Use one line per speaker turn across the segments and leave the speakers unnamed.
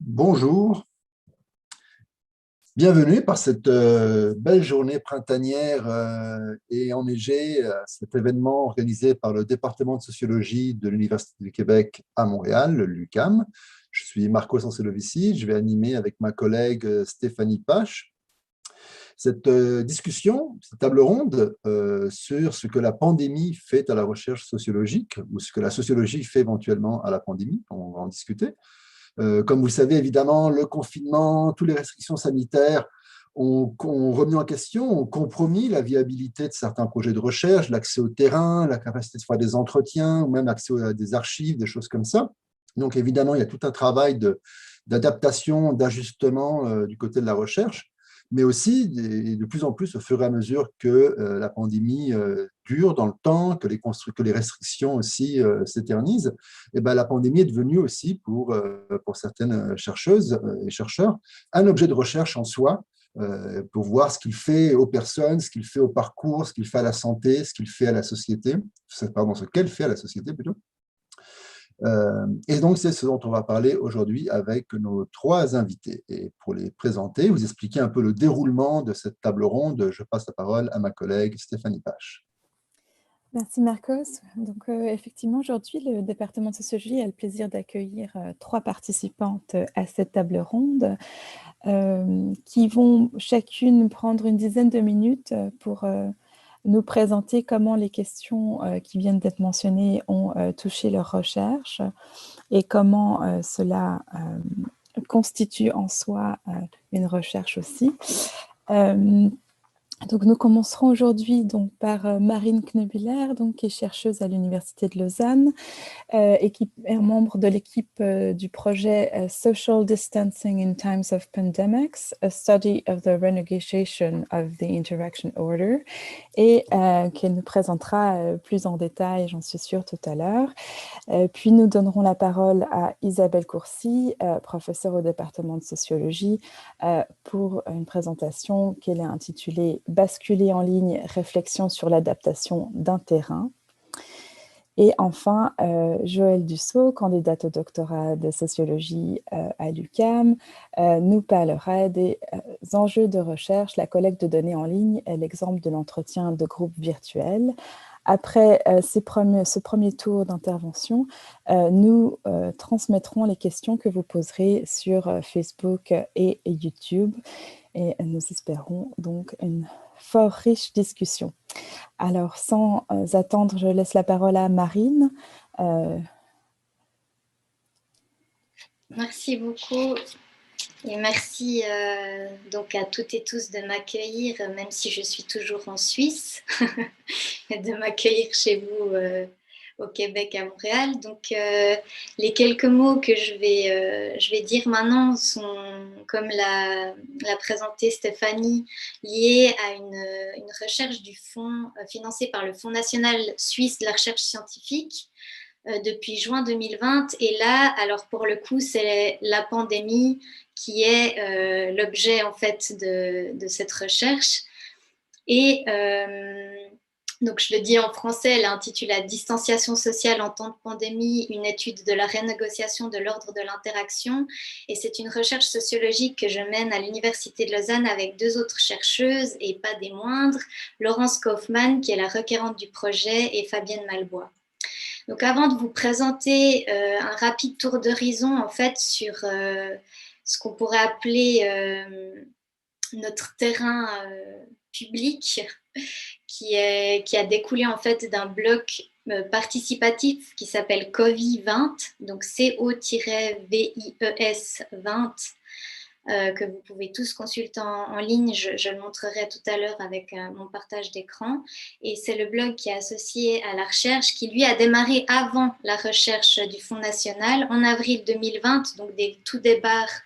Bonjour, bienvenue par cette belle journée printanière et enneigée, cet événement organisé par le département de sociologie de l'Université du Québec à Montréal, le l'UQAM. Je suis Marco Sanselovici, je vais animer avec ma collègue Stéphanie Pache cette discussion, cette table ronde sur ce que la pandémie fait à la recherche sociologique ou ce que la sociologie fait éventuellement à la pandémie. On va en discuter. Comme vous le savez, évidemment, le confinement, toutes les restrictions sanitaires ont remis en question, ont compromis la viabilité de certains projets de recherche, l'accès au terrain, la capacité de faire des entretiens, ou même accès à des archives, des choses comme ça. Donc, évidemment, il y a tout un travail d'adaptation, d'ajustement du côté de la recherche, mais aussi, et de plus en plus, au fur et à mesure que la pandémie dure dans le temps, que les restrictions aussi s'éternisent, et ben, la pandémie est devenue aussi, pour certaines chercheuses et chercheurs, un objet de recherche en soi, pour voir ce qu'il fait aux personnes, ce qu'il fait au parcours, ce qu'il fait à la santé, ce qu'il fait à la société, pardon, ce qu'elle fait à la société plutôt. Et donc, c'est ce dont on va parler aujourd'hui avec nos trois invités. Et pour les présenter, vous expliquer un peu le déroulement de cette table ronde, je passe la parole à ma collègue Stéphanie Pache.
Merci Marcos. Donc, effectivement, aujourd'hui, le département de sociologie a le plaisir d'accueillir trois participantes à cette table ronde qui vont chacune prendre une dizaine de minutes pour nous présenter comment les questions qui viennent d'être mentionnées ont touché leur recherche et comment cela constitue en soi une recherche aussi. Donc, nous commencerons aujourd'hui par Marine Kneubiller, qui est chercheuse à l'Université de Lausanne et qui est membre de l'équipe du projet Social Distancing in Times of Pandemics, a Study of the Renegotiation of the Interaction Order, et qu'elle nous présentera plus en détail, j'en suis sûre, tout à l'heure. Puis nous donnerons la parole à Isabelle Courcy, professeure au département de sociologie, pour une présentation qu'elle a intitulée « Basculer en ligne, réflexion sur l'adaptation d'un terrain ». Et enfin, Joëlle Dussault, candidate au doctorat de sociologie à l'UQAM, nous parlera des enjeux de recherche, la collecte de données en ligne et l'exemple de l'entretien de groupe virtuel. Après ce premier tour d'intervention, nous transmettrons les questions que vous poserez sur Facebook et YouTube et nous espérons donc une fort riche discussion. Alors, sans attendre, je laisse la parole à Marine.
Merci beaucoup. Et merci donc à toutes et tous de m'accueillir, même si je suis toujours en Suisse, et de m'accueillir chez vous au Québec, à Montréal. Donc, les quelques mots que je vais dire maintenant sont, comme l'a présenté Stéphanie, liés à une recherche du fonds financée par le Fonds national suisse de la recherche scientifique depuis juin 2020. Et là, alors pour le coup, c'est la pandémie qui est l'objet en fait de cette recherche. Et donc je le dis en français, elle intitule La distanciation sociale en temps de pandémie, une étude de la renégociation de l'ordre de l'interaction. Et c'est une recherche sociologique que je mène à l'Université de Lausanne avec deux autres chercheuses, et pas des moindres, Laurence Kaufmann, qui est la requérante du projet, et Fabienne Malbois. Donc avant de vous présenter un rapide tour d'horizon en fait sur ce qu'on pourrait appeler notre terrain public qui a découlé en fait d'un bloc participatif qui s'appelle COVI20, donc CO-VIES 20, que vous pouvez tous consulter en ligne. Je le montrerai tout à l'heure avec mon partage d'écran. Et c'est le blog qui est associé à la recherche, qui lui a démarré avant la recherche du Fonds national, en avril 2020, donc des tout débarres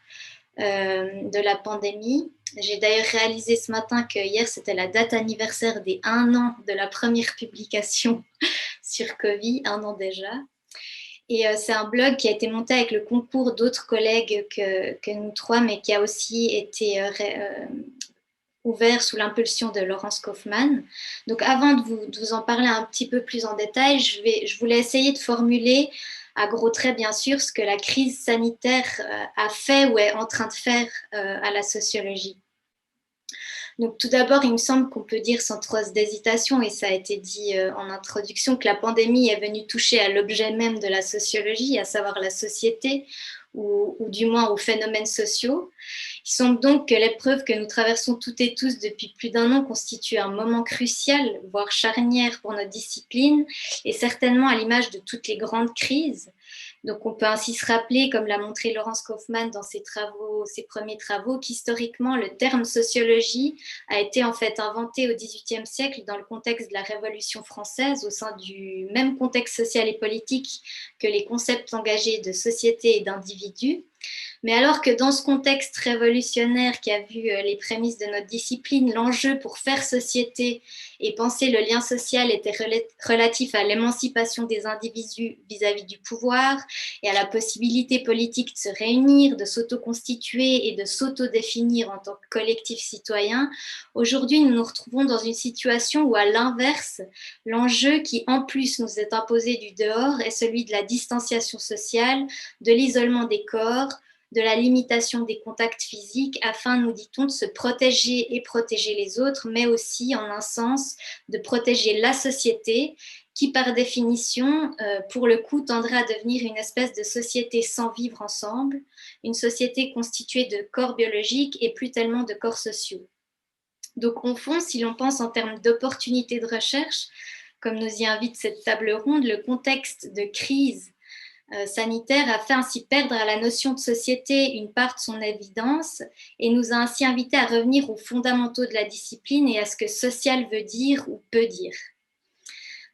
de la pandémie. J'ai d'ailleurs réalisé ce matin que hier, c'était la date anniversaire des 1 an de la première publication sur Covid, 1 an déjà. Et c'est un blog qui a été monté avec le concours d'autres collègues que nous trois, mais qui a aussi été ouvert sous l'impulsion de Laurence Kaufmann. Donc avant de vous en parler un petit peu plus en détail, je voulais essayer de formuler à gros traits bien sûr ce que la crise sanitaire a fait ou est en train de faire à la sociologie. Donc tout d'abord, il me semble qu'on peut dire sans trop d'hésitation, et ça a été dit en introduction, que la pandémie est venue toucher à l'objet même de la sociologie, à savoir la société, ou du moins aux phénomènes sociaux. Il semble donc que l'épreuve que nous traversons toutes et tous depuis plus d'1 an constitue un moment crucial, voire charnière pour notre discipline, et certainement à l'image de toutes les grandes crises. Donc on peut ainsi se rappeler, comme l'a montré Laurence Kaufmann dans ses premiers travaux, qu'historiquement le terme sociologie a été en fait inventé au XVIIIe siècle dans le contexte de la Révolution française, au sein du même contexte social et politique que les concepts engagés de société et d'individu. Mais alors que dans ce contexte révolutionnaire qui a vu les prémices de notre discipline, l'enjeu pour faire société et penser le lien social était relatif à l'émancipation des individus vis-à-vis du pouvoir et à la possibilité politique de se réunir, de s'auto-constituer et de s'auto-définir en tant que collectif citoyen, aujourd'hui nous nous retrouvons dans une situation où, à l'inverse, l'enjeu qui en plus nous est imposé du dehors est celui de la distanciation sociale, de l'isolement des corps, de la limitation des contacts physiques afin, nous dit-on, de se protéger et protéger les autres, mais aussi, en un sens, de protéger la société qui, par définition, pour le coup, tendrait à devenir une espèce de société sans vivre ensemble, une société constituée de corps biologiques et plus tellement de corps sociaux. Donc, au fond, si l'on pense en termes d'opportunités de recherche, comme nous y invite cette table ronde, le contexte de crise sanitaire a fait ainsi perdre à la notion de société une part de son évidence et nous a ainsi invités à revenir aux fondamentaux de la discipline et à ce que social veut dire ou peut dire.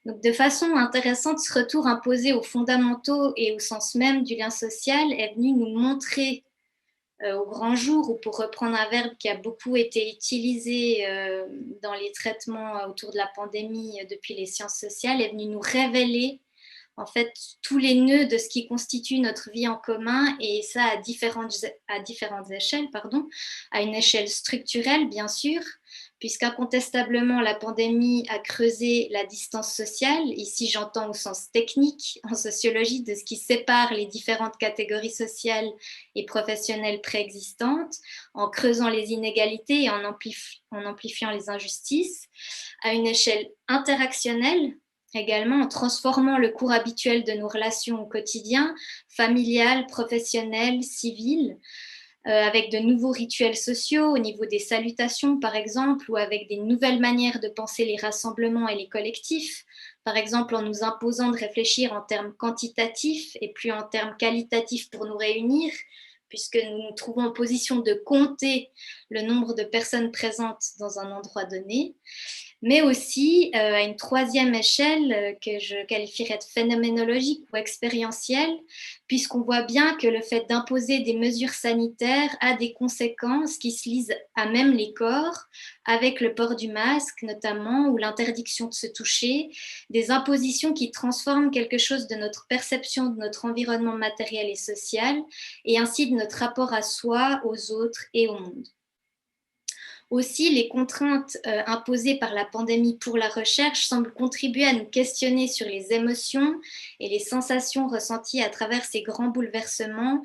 Donc, de façon intéressante, ce retour imposé aux fondamentaux et au sens même du lien social est venu nous montrer au grand jour, ou pour reprendre un verbe qui a beaucoup été utilisé dans les traitements autour de la pandémie depuis les sciences sociales, est venu nous révéler en fait tous les nœuds de ce qui constitue notre vie en commun, et ça à différentes échelles, à une échelle structurelle bien sûr, puisqu'incontestablement la pandémie a creusé la distance sociale, ici j'entends au sens technique en sociologie de ce qui sépare les différentes catégories sociales et professionnelles préexistantes, en creusant les inégalités et en amplifiant les injustices, à une échelle interactionnelle, également en transformant le cours habituel de nos relations au quotidien, familiales, professionnelles, civiles, avec de nouveaux rituels sociaux au niveau des salutations par exemple, ou avec des nouvelles manières de penser les rassemblements et les collectifs, par exemple en nous imposant de réfléchir en termes quantitatifs et plus en termes qualitatifs pour nous réunir, puisque nous nous trouvons en position de compter le nombre de personnes présentes dans un endroit donné, mais aussi à une troisième échelle que je qualifierais de phénoménologique ou expérientielle, puisqu'on voit bien que le fait d'imposer des mesures sanitaires a des conséquences qui se lisent à même les corps, avec le port du masque notamment, ou l'interdiction de se toucher, des impositions qui transforment quelque chose de notre perception de notre environnement matériel et social, et ainsi de notre rapport à soi, aux autres et au monde. Aussi, les contraintes imposées par la pandémie pour la recherche semblent contribuer à nous questionner sur les émotions et les sensations ressenties à travers ces grands bouleversements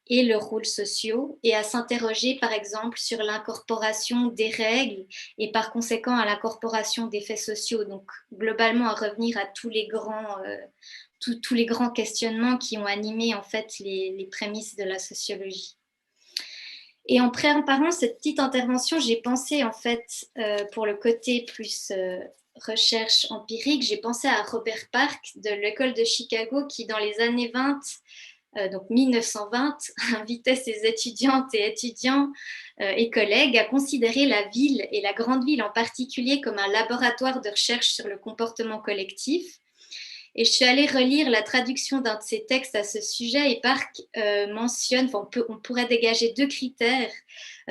et leurs rôles sociaux, et à s'interroger par exemple sur l'incorporation des règles et par conséquent à l'incorporation des faits sociaux, donc globalement à revenir à tous les grands questionnements qui ont animé en fait les prémices de la sociologie. Et en préparant cette petite intervention, j'ai pensé en fait, pour le côté plus recherche empirique, j'ai pensé à Robert Park de l'école de Chicago qui, dans les années 20, donc 1920, invitait ses étudiantes et étudiants et collègues à considérer la ville et la grande ville en particulier comme un laboratoire de recherche sur le comportement collectif. Et je suis allée relire la traduction d'un de ses textes à ce sujet, et Park mentionne, on pourrait dégager 2 critères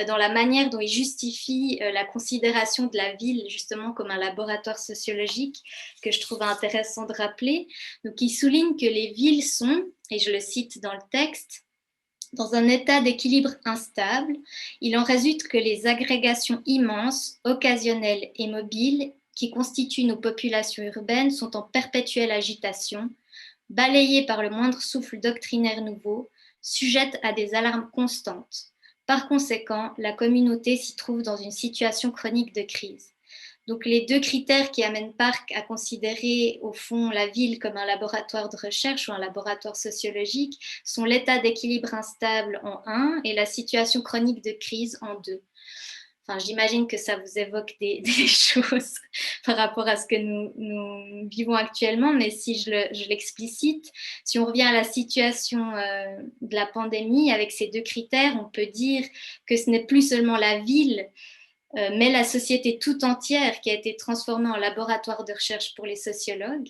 dans la manière dont il justifie la considération de la ville justement comme un laboratoire sociologique que je trouve intéressant de rappeler. Donc il souligne que les villes sont, et je le cite dans le texte, dans un état d'équilibre instable. Il en résulte que les agrégations immenses, occasionnelles et mobiles qui constituent nos populations urbaines sont en perpétuelle agitation, balayée par le moindre souffle doctrinaire nouveau, sujette à des alarmes constantes. Par conséquent, la communauté s'y trouve dans une situation chronique de crise. Donc les deux critères qui amènent Park à considérer au fond la ville comme un laboratoire de recherche ou un laboratoire sociologique sont l'état d'équilibre instable en 1 et la situation chronique de crise en 2. Enfin, j'imagine que ça vous évoque des choses par rapport à ce que nous vivons actuellement, mais si je l'explicite, si on revient à la situation de la pandémie avec ces deux critères, on peut dire que ce n'est plus seulement la ville, mais la société tout entière qui a été transformée en laboratoire de recherche pour les sociologues.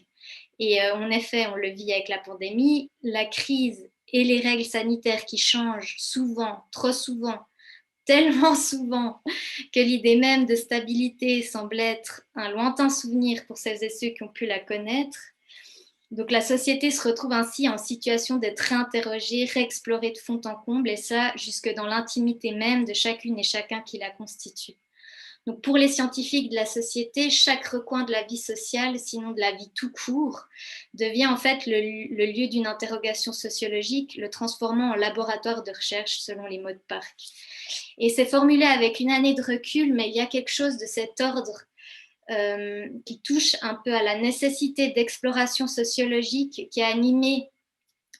Et en effet, on le vit avec la pandémie, la crise et les règles sanitaires qui changent souvent, trop souvent, tellement souvent que l'idée même de stabilité semble être un lointain souvenir pour celles et ceux qui ont pu la connaître. Donc la société se retrouve ainsi en situation d'être réinterrogée, réexplorée de fond en comble, et ça jusque dans l'intimité même de chacune et chacun qui la constitue. Donc pour les scientifiques de la société, chaque recoin de la vie sociale, sinon de la vie tout court, devient en fait le lieu d'une interrogation sociologique, le transformant en laboratoire de recherche selon les mots de Park. Et c'est formulé avec une année de recul, mais il y a quelque chose de cet ordre qui touche un peu à la nécessité d'exploration sociologique qui a animé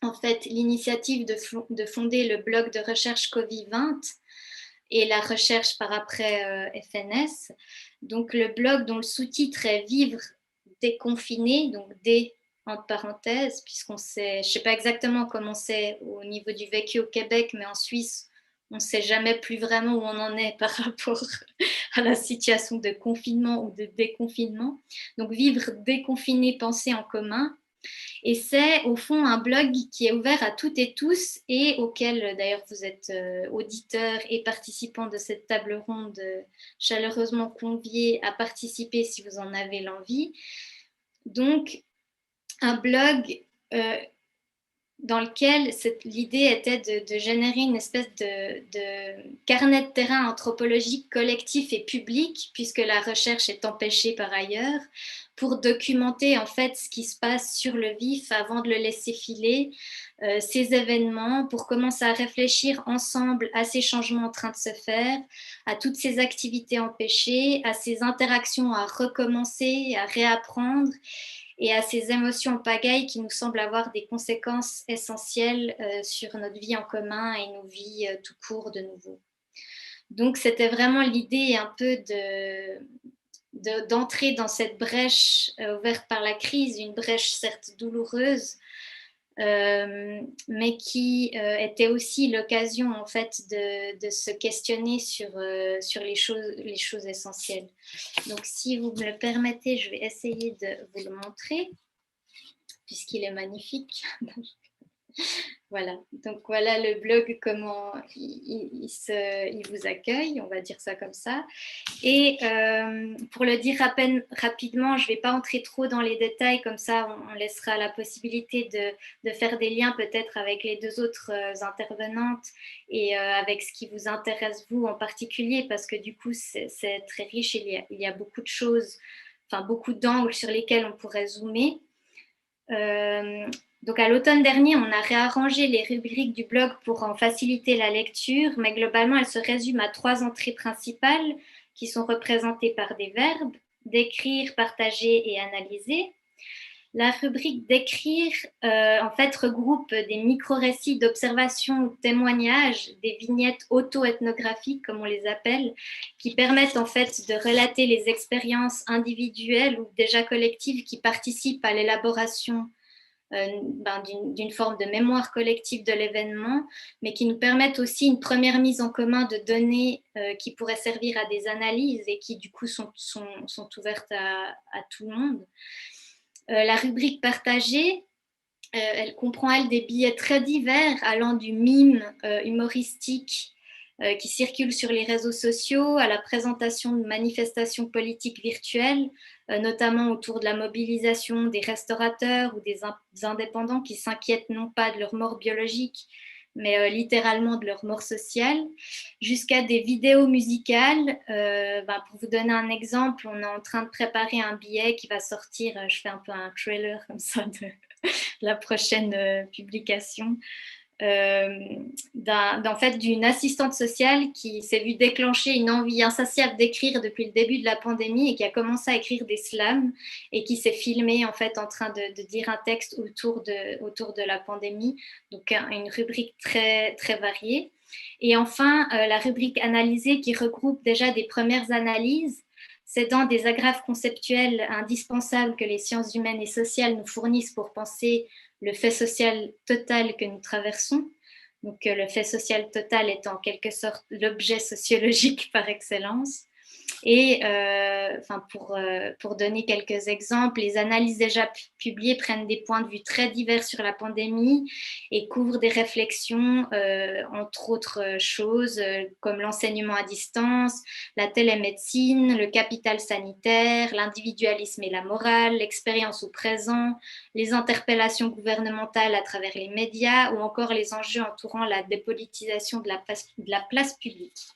en fait l'initiative de fonder le blog de recherche COVID-20 et la recherche par après FNS. Donc le blog dont le sous-titre est Vivre déconfiné, donc D entre parenthèses, puisqu'on sait, je ne sais pas exactement comment c'est au niveau du vécu au Québec, mais en Suisse, on ne sait jamais plus vraiment où on en est par rapport à la situation de confinement ou de déconfinement. Donc Vivre déconfiné, penser en commun. Et c'est au fond un blog qui est ouvert à toutes et tous et auquel d'ailleurs vous êtes auditeurs et participants de cette table ronde chaleureusement conviés à participer si vous en avez l'envie. Donc un blog dans lequel l'idée était de générer une espèce de carnet de terrain anthropologique collectif et public, puisque la recherche est empêchée par ailleurs, pour documenter en fait ce qui se passe sur le vif avant de le laisser filer, ces événements, pour commencer à réfléchir ensemble à ces changements en train de se faire, à toutes ces activités empêchées, à ces interactions à recommencer, à réapprendre, et à ces émotions en pagaille qui nous semblent avoir des conséquences essentielles sur notre vie en commun et nos vies tout court de nouveau. Donc c'était vraiment l'idée un peu d'entrer dans cette brèche ouverte par la crise, une brèche certes douloureuse, mais qui était aussi l'occasion en fait de se questionner sur les choses essentielles. Donc si vous me le permettez, je vais essayer de vous le montrer puisqu'il est magnifique. Voilà, donc voilà le blog, comment il vous accueille, on va dire ça comme ça. Et pour le dire rapidement, je ne vais pas entrer trop dans les détails, comme ça on laissera la possibilité de faire des liens peut-être avec les deux autres intervenantes et avec ce qui vous intéresse vous en particulier, parce que du coup c'est très riche, il y a beaucoup de choses, enfin beaucoup d'angles sur lesquels on pourrait zoomer. Donc à l'automne dernier, on a réarrangé les rubriques du blog pour en faciliter la lecture, mais globalement, elles se résument à 3 entrées principales qui sont représentées par des verbes: d'écrire, partager et analyser. La rubrique d'écrire, en fait, regroupe des micro-récits d'observation ou de témoignages, des vignettes auto-ethnographiques, comme on les appelle, qui permettent en fait de relater les expériences individuelles ou déjà collectives qui participent à l'élaboration d'une forme de mémoire collective de l'événement, mais qui nous permettent aussi une première mise en commun de données qui pourraient servir à des analyses et qui du coup sont ouvertes à tout le monde. La rubrique partagée, elle comprend, elle, des billets très divers allant du mime humoristique qui circule sur les réseaux sociaux à la présentation de manifestations politiques virtuelles, notamment autour de la mobilisation des restaurateurs ou des indépendants qui s'inquiètent non pas de leur mort biologique, mais littéralement de leur mort sociale, jusqu'à des vidéos musicales. Pour vous donner un exemple, on est en train de préparer un billet qui va sortir, je fais un peu un trailer comme ça de la prochaine publication, en fait, d'une assistante sociale qui s'est vue déclencher une envie insatiable d'écrire depuis le début de la pandémie et qui a commencé à écrire des slams et qui s'est filmée en fait en train de dire un texte autour de la pandémie. Donc une rubrique très, très variée. Et enfin, la rubrique analysée qui regroupe déjà des premières analyses, cédant des agrafes conceptuelles indispensables que les sciences humaines et sociales nous fournissent pour penser le fait social total que nous traversons. Donc, le fait social total est en quelque sorte l'objet sociologique par excellence. Et pour donner quelques exemples, les analyses déjà publiées prennent des points de vue très divers sur la pandémie et couvrent des réflexions, entre autres choses, comme l'enseignement à distance, la télémédecine, le capital sanitaire, l'individualisme et la morale, l'expérience au présent, les interpellations gouvernementales à travers les médias ou encore les enjeux entourant la dépolitisation de la place publique.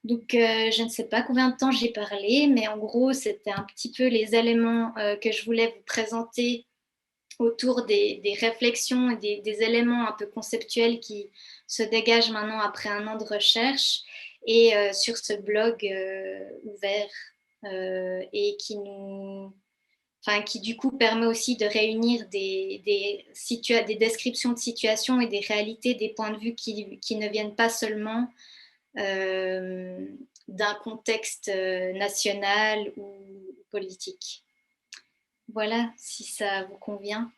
Donc, je ne sais pas combien de temps j'ai parlé, mais en gros, c'était un petit peu les éléments que je voulais vous présenter autour des réflexions et des éléments un peu conceptuels qui se dégagent maintenant après un an de recherche et sur ce blog ouvert et qui du coup permet aussi de réunir des descriptions de situations et des réalités, des points de vue qui ne viennent pas seulement d'un contexte national ou politique. Voilà, si ça vous convient,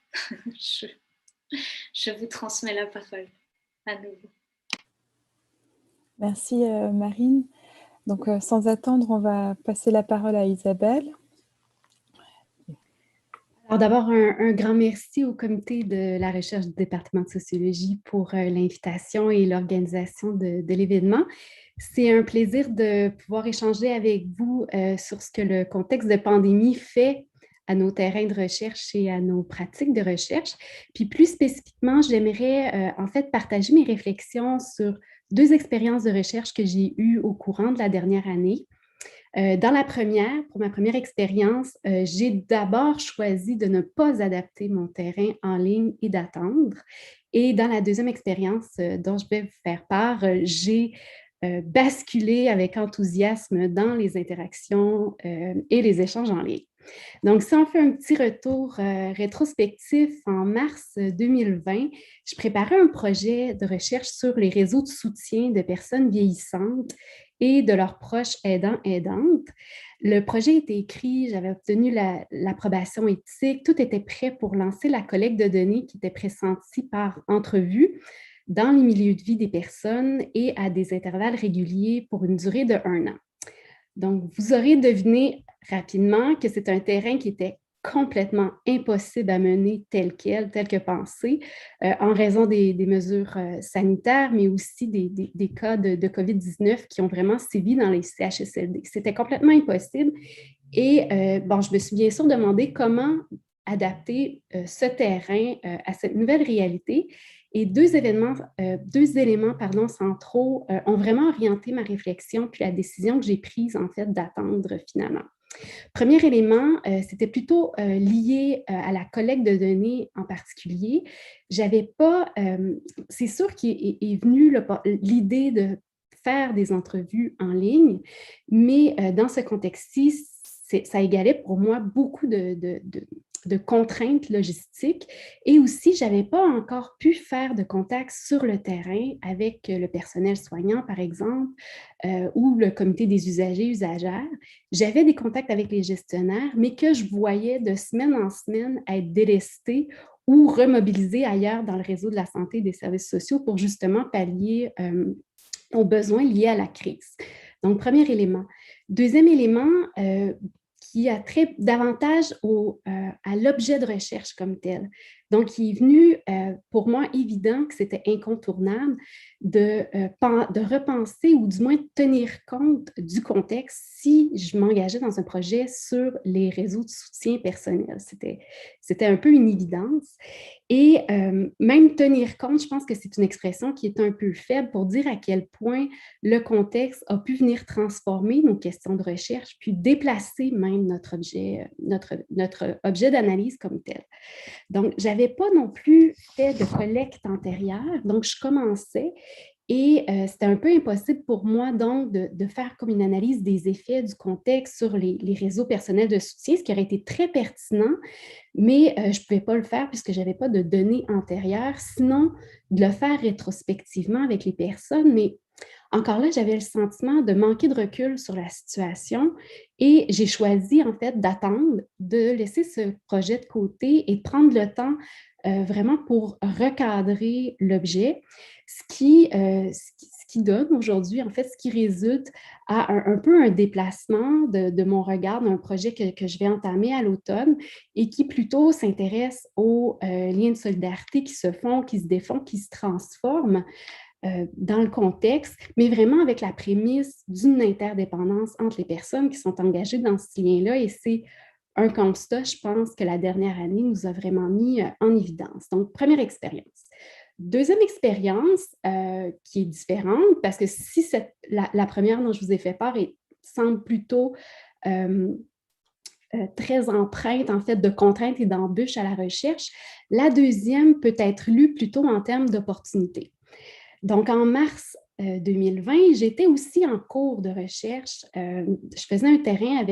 je vous transmets la parole à nouveau.
Merci Marine. Donc sans attendre, on va passer la parole à Isabelle.
Alors d'abord, un grand merci au comité de la recherche du département de sociologie pour l'invitation et l'organisation de l'événement. C'est un plaisir de pouvoir échanger avec vous sur ce que le contexte de pandémie fait à nos terrains de recherche et à nos pratiques de recherche. Puis plus spécifiquement, j'aimerais en fait partager mes réflexions sur 2 expériences de recherche que j'ai eues au courant de la dernière année. Pour ma première expérience, j'ai d'abord choisi de ne pas adapter mon terrain en ligne et d'attendre. Et dans la deuxième expérience dont je vais vous faire part, j'ai basculé avec enthousiasme dans les interactions et les échanges en ligne. Donc, si on fait un petit retour rétrospectif, en mars 2020, je préparais un projet de recherche sur les réseaux de soutien de personnes vieillissantes et de leurs proches aidants-aidantes. Le projet était écrit, j'avais obtenu l'approbation éthique, tout était prêt pour lancer la collecte de données qui était pressentie par entrevue dans les milieux de vie des personnes et à des intervalles réguliers pour une durée de 1 an. Donc, vous aurez deviné rapidement que c'est un terrain qui était complètement impossible à mener tel que pensé, en raison des mesures sanitaires, mais aussi des cas de COVID-19 qui ont vraiment sévi dans les CHSLD. C'était complètement impossible. Et je me suis bien sûr demandé comment adapter ce terrain à cette nouvelle réalité. Et deux éléments centraux ont vraiment orienté ma réflexion puis la décision que j'ai prise en fait d'attendre finalement. Premier élément, c'était plutôt lié à la collecte de données en particulier. J'avais pas, c'est sûr qu'il est venu l'idée de faire des entrevues en ligne, mais dans ce contexte-ci, ça égalait pour moi beaucoup de contraintes logistiques et aussi, je n'avais pas encore pu faire de contact sur le terrain avec le personnel soignant, par exemple, ou le comité des usagers-usagères. J'avais des contacts avec les gestionnaires, mais que je voyais de semaine en semaine être délestés ou remobilisés ailleurs dans le réseau de la santé et des services sociaux pour justement pallier aux besoins liés à la crise. Donc, premier élément. Deuxième élément, qui a trait davantage à l'objet de recherche comme tel. Donc, il est venu pour moi évident que c'était incontournable de repenser ou du moins de tenir compte du contexte si je m'engageais dans un projet sur les réseaux de soutien personnel. C'était un peu une évidence. Et même tenir compte, je pense que c'est une expression qui est un peu faible pour dire à quel point le contexte a pu venir transformer nos questions de recherche, puis déplacer même notre objet d'analyse comme tel. Donc, j'avais n'avais pas non plus fait de collecte antérieure, donc je commençais. Et c'était un peu impossible pour moi, donc, de faire comme une analyse des effets du contexte sur les réseaux personnels de soutien, ce qui aurait été très pertinent, mais je ne pouvais pas le faire puisque je n'avais pas de données antérieures, sinon de le faire rétrospectivement avec les personnes. Mais encore là, j'avais le sentiment de manquer de recul sur la situation et j'ai choisi, en fait, d'attendre, de laisser ce projet de côté et de prendre le temps vraiment pour recadrer l'objet, ce qui donne aujourd'hui, en fait, ce qui résulte à un peu un déplacement de mon regard d'un projet que je vais entamer à l'automne et qui plutôt s'intéresse aux liens de solidarité qui se font, qui se défont, qui se transforment dans le contexte, mais vraiment avec la prémisse d'une interdépendance entre les personnes qui sont engagées dans ce lien-là. Et c'est un constat, je pense, que la dernière année nous a vraiment mis en évidence. Donc, première expérience. Deuxième expérience qui est différente, parce que si la première dont je vous ai fait part semble plutôt très empreinte, en fait, de contraintes et d'embûches à la recherche, la deuxième peut être lue plutôt en termes d'opportunités. Donc, en mars 2020, j'étais aussi en cours de recherche. Je faisais un terrain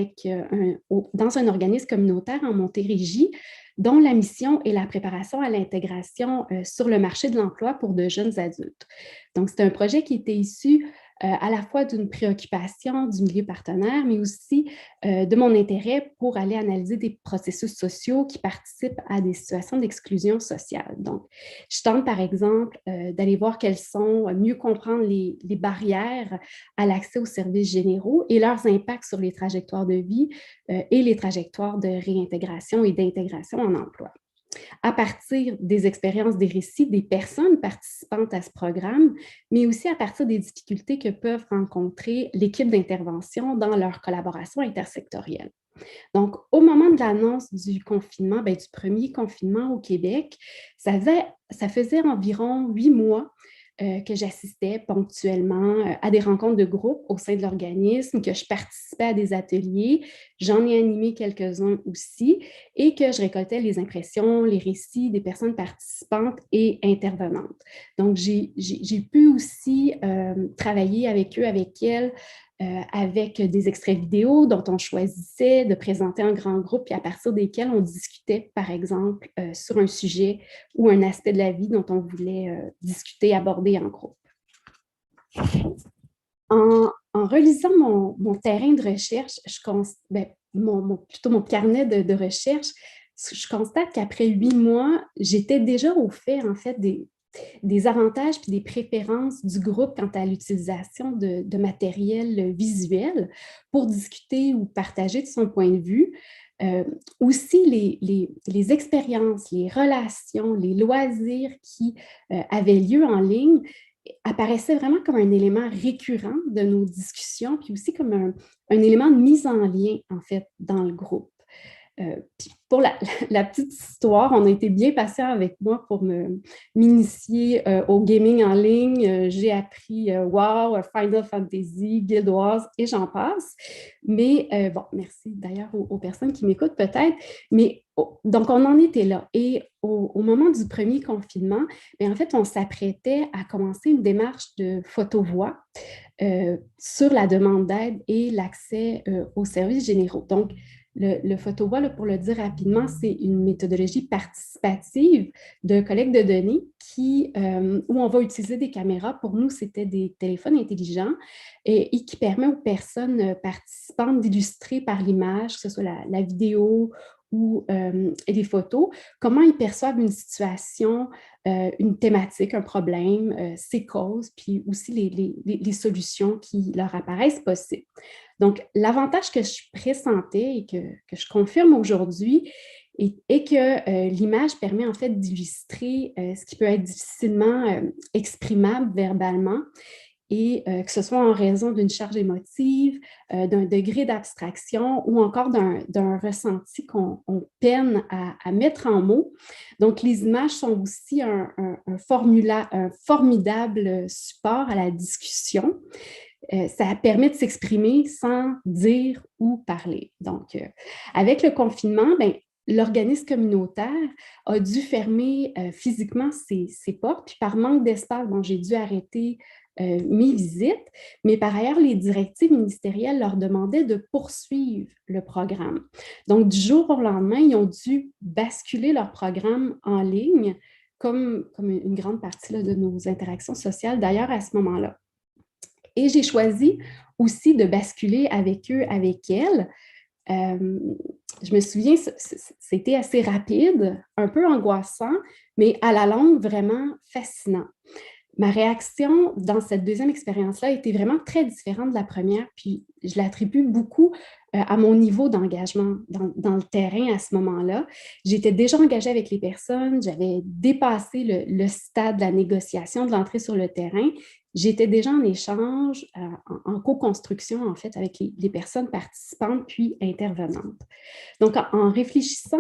dans un organisme communautaire en Montérégie, dont la mission est la préparation à l'intégration sur le marché de l'emploi pour de jeunes adultes. Donc, c'est un projet qui était issu à la fois d'une préoccupation du milieu partenaire, mais aussi de mon intérêt pour aller analyser des processus sociaux qui participent à des situations d'exclusion sociale. Donc, je tente, par exemple, d'aller voir quelles sont, mieux comprendre les barrières à l'accès aux services généraux et leurs impacts sur les trajectoires de vie et les trajectoires de réintégration et d'intégration en emploi. À partir des expériences, des récits des personnes participantes à ce programme, mais aussi à partir des difficultés que peuvent rencontrer l'équipe d'intervention dans leur collaboration intersectorielle. Donc, au moment de l'annonce du confinement, du premier confinement au Québec, ça faisait environ 8 mois que j'assistais ponctuellement à des rencontres de groupe au sein de l'organisme, que je participais à des ateliers, j'en ai animé quelques-uns aussi, et que je récoltais les impressions, les récits des personnes participantes et intervenantes. Donc, j'ai pu aussi travailler avec eux, avec elles, avec des extraits vidéo dont on choisissait de présenter en grand groupe et à partir desquels on discutait, par exemple, sur un sujet ou un aspect de la vie dont on voulait discuter, aborder en groupe. En relisant mon terrain de recherche, plutôt mon carnet de recherche, je constate qu'après 8 mois, j'étais déjà au fait, en fait, des avantages et des préférences du groupe quant à l'utilisation de matériel visuel pour discuter ou partager de son point de vue. Aussi, les expériences, les relations, les loisirs qui avaient lieu en ligne apparaissaient vraiment comme un élément récurrent de nos discussions, puis aussi comme un élément de mise en lien, en fait, dans le groupe. Puis pour la petite histoire, on a été bien patient avec moi pour m'initier au gaming en ligne. J'ai appris WoW, Final Fantasy, Guild Wars et j'en passe. Mais merci d'ailleurs aux personnes qui m'écoutent peut-être. Mais donc, on en était là. Et au moment du premier confinement, en fait, on s'apprêtait à commencer une démarche de photo-voix sur la demande d'aide et l'accès aux services généraux. Donc, le photo-voix, pour le dire rapidement, c'est une méthodologie participative de collecte de données où on va utiliser des caméras. Pour nous, c'était des téléphones intelligents et qui permet aux personnes participantes d'illustrer par l'image, que ce soit la vidéo ou des photos, comment ils perçoivent une situation, une thématique, un problème, ses causes, puis aussi les solutions qui leur apparaissent possibles. Donc, l'avantage que je pressentais et que je confirme aujourd'hui est que l'image permet en fait d'illustrer ce qui peut être difficilement exprimable verbalement et que ce soit en raison d'une charge émotive, d'un degré d'abstraction ou encore d'un ressenti qu'on peine à mettre en mots. Donc, les images sont aussi un formidable support à la discussion. Ça permet de s'exprimer sans dire ou parler. Donc, avec le confinement, l'organisme communautaire a dû fermer physiquement ses portes, puis par manque d'espace, bon, j'ai dû arrêter mes visites, mais par ailleurs, les directives ministérielles leur demandaient de poursuivre le programme. Donc, du jour au lendemain, ils ont dû basculer leur programme en ligne, comme une grande partie là, de nos interactions sociales, d'ailleurs, à ce moment-là. Et j'ai choisi aussi de basculer avec eux, avec elles. Je me souviens, c'était assez rapide, un peu angoissant, mais à la longue, vraiment fascinant. Ma réaction dans cette deuxième expérience-là était vraiment très différente de la première, puis je l'attribue beaucoup à mon niveau d'engagement dans le terrain à ce moment-là. J'étais déjà engagée avec les personnes, j'avais dépassé le stade de la négociation, de l'entrée sur le terrain. J'étais déjà en échange, en co-construction, en fait, avec les personnes participantes puis intervenantes. Donc, en réfléchissant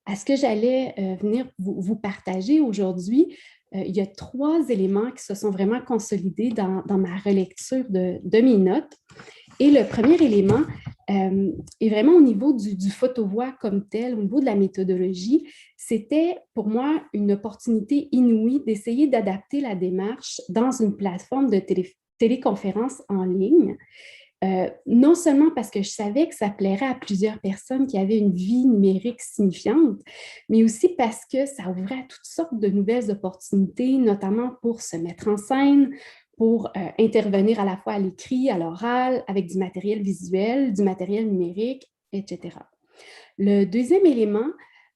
à ce que j'allais venir vous partager aujourd'hui, il y a 3 éléments qui se sont vraiment consolidés dans ma relecture de mes notes. Et le premier élément est vraiment au niveau du photovoix comme tel, au niveau de la méthodologie. C'était pour moi une opportunité inouïe d'essayer d'adapter la démarche dans une plateforme de téléconférence en ligne. Non seulement parce que je savais que ça plairait à plusieurs personnes qui avaient une vie numérique signifiante, mais aussi parce que ça ouvrait à toutes sortes de nouvelles opportunités, notamment pour se mettre en scène, pour intervenir à la fois à l'écrit, à l'oral, avec du matériel visuel, du matériel numérique, etc. Le deuxième élément,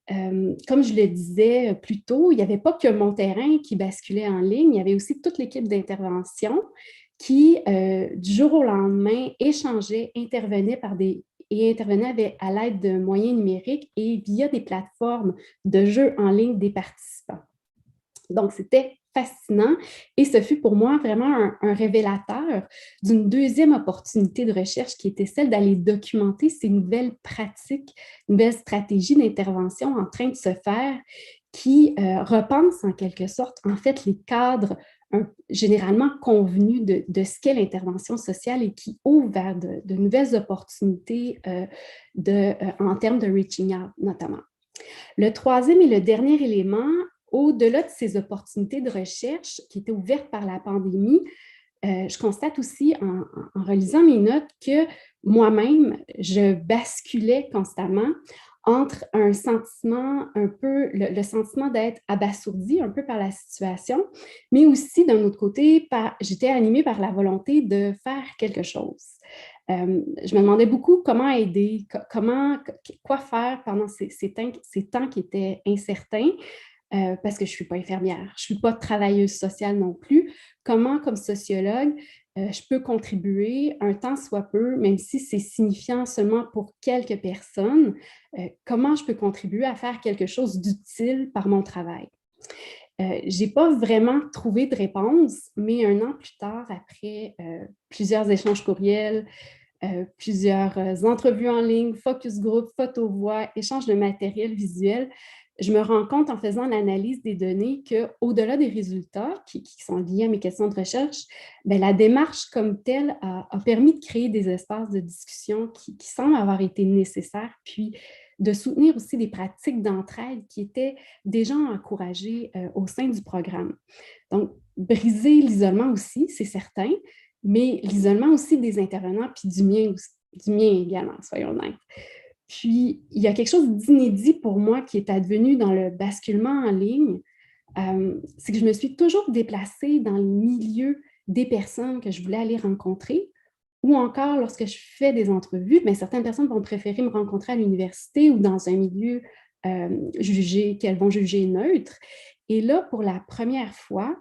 comme je le disais plus tôt, il n'y avait pas que mon terrain qui basculait en ligne, il y avait aussi toute l'équipe d'intervention qui, du jour au lendemain, échangeait, intervenait à l'aide de moyens numériques et via des plateformes de jeux en ligne des participants. Donc, c'était fascinant et ce fut pour moi vraiment un révélateur d'une deuxième opportunité de recherche qui était celle d'aller documenter ces nouvelles pratiques, nouvelles stratégies d'intervention en train de se faire qui repensent en quelque sorte, en fait, les cadres généralement convenus de ce qu'est l'intervention sociale et qui ouvre vers de nouvelles opportunités en termes de reaching out, notamment. Le troisième et le dernier élément, au-delà de ces opportunités de recherche qui étaient ouvertes par la pandémie, je constate aussi en relisant mes notes que moi-même, je basculais constamment entre un sentiment un peu, le sentiment d'être abasourdi un peu par la situation, mais aussi d'un autre côté, j'étais animée par la volonté de faire quelque chose. Je me demandais beaucoup comment aider, quoi faire pendant ces temps qui étaient incertains, parce que je ne suis pas infirmière, je ne suis pas travailleuse sociale non plus. Comment, comme sociologue, je peux contribuer un tant soit peu, même si c'est signifiant seulement pour quelques personnes, comment je peux contribuer à faire quelque chose d'utile par mon travail. Je n'ai pas vraiment trouvé de réponse, mais 1 an plus tard, après plusieurs échanges courriels, plusieurs entrevues en ligne, focus group, photo-voix, échange de matériel visuel, je me rends compte en faisant l'analyse des données qu'au-delà des résultats qui sont liés à mes questions de recherche, bien, la démarche comme telle a permis de créer des espaces de discussion qui semblent avoir été nécessaires, puis de soutenir aussi des pratiques d'entraide qui étaient déjà encouragées au sein du programme. Donc, briser l'isolement aussi, c'est certain, mais l'isolement aussi des intervenants, puis du mien également, soyons honnêtes. Puis, il y a quelque chose d'inédit pour moi qui est advenu dans le basculement en ligne, c'est que je me suis toujours déplacée dans le milieu des personnes que je voulais aller rencontrer, ou encore lorsque je fais des entrevues, bien, certaines personnes vont préférer me rencontrer à l'université ou dans un milieu qu'elles vont juger neutre. Et là, pour la première fois,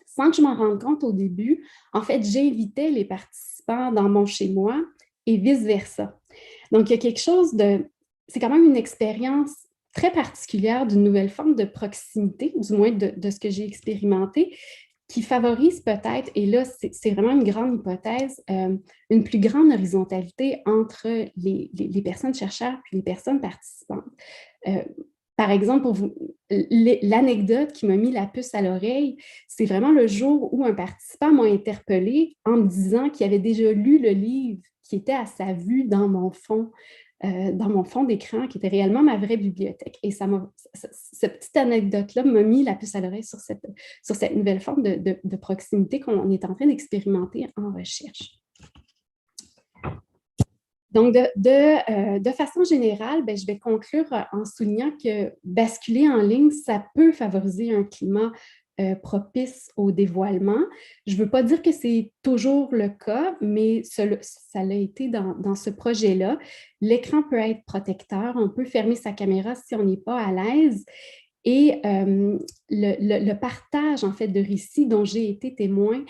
sans que je m'en rende compte au début, en fait, j'invitais les participants dans mon chez-moi et vice-versa. Donc, il y a quelque chose c'est quand même une expérience très particulière d'une nouvelle forme de proximité, du moins de ce que j'ai expérimenté, qui favorise peut-être, et là, c'est vraiment une grande hypothèse, une plus grande horizontalité entre les personnes chercheurs et les personnes participantes. Par exemple, pour vous, l'anecdote qui m'a mis la puce à l'oreille, c'est vraiment le jour où un participant m'a interpellée en me disant qu'il avait déjà lu le livre qui était à sa vue dans mon fond dans mon fond d'écran, qui était réellement ma vraie bibliothèque. Et cette petite anecdote-là m'a mis la puce à l'oreille sur cette nouvelle forme de proximité qu'on est en train d'expérimenter en recherche. Donc, de façon générale, je vais conclure en soulignant que basculer en ligne, ça peut favoriser un climat propice au dévoilement. Je ne veux pas dire que c'est toujours le cas, mais ça l'a été dans ce projet-là. L'écran peut être protecteur, on peut fermer sa caméra si on n'est pas à l'aise. Et le partage, en fait, de récits dont j'ai été témoin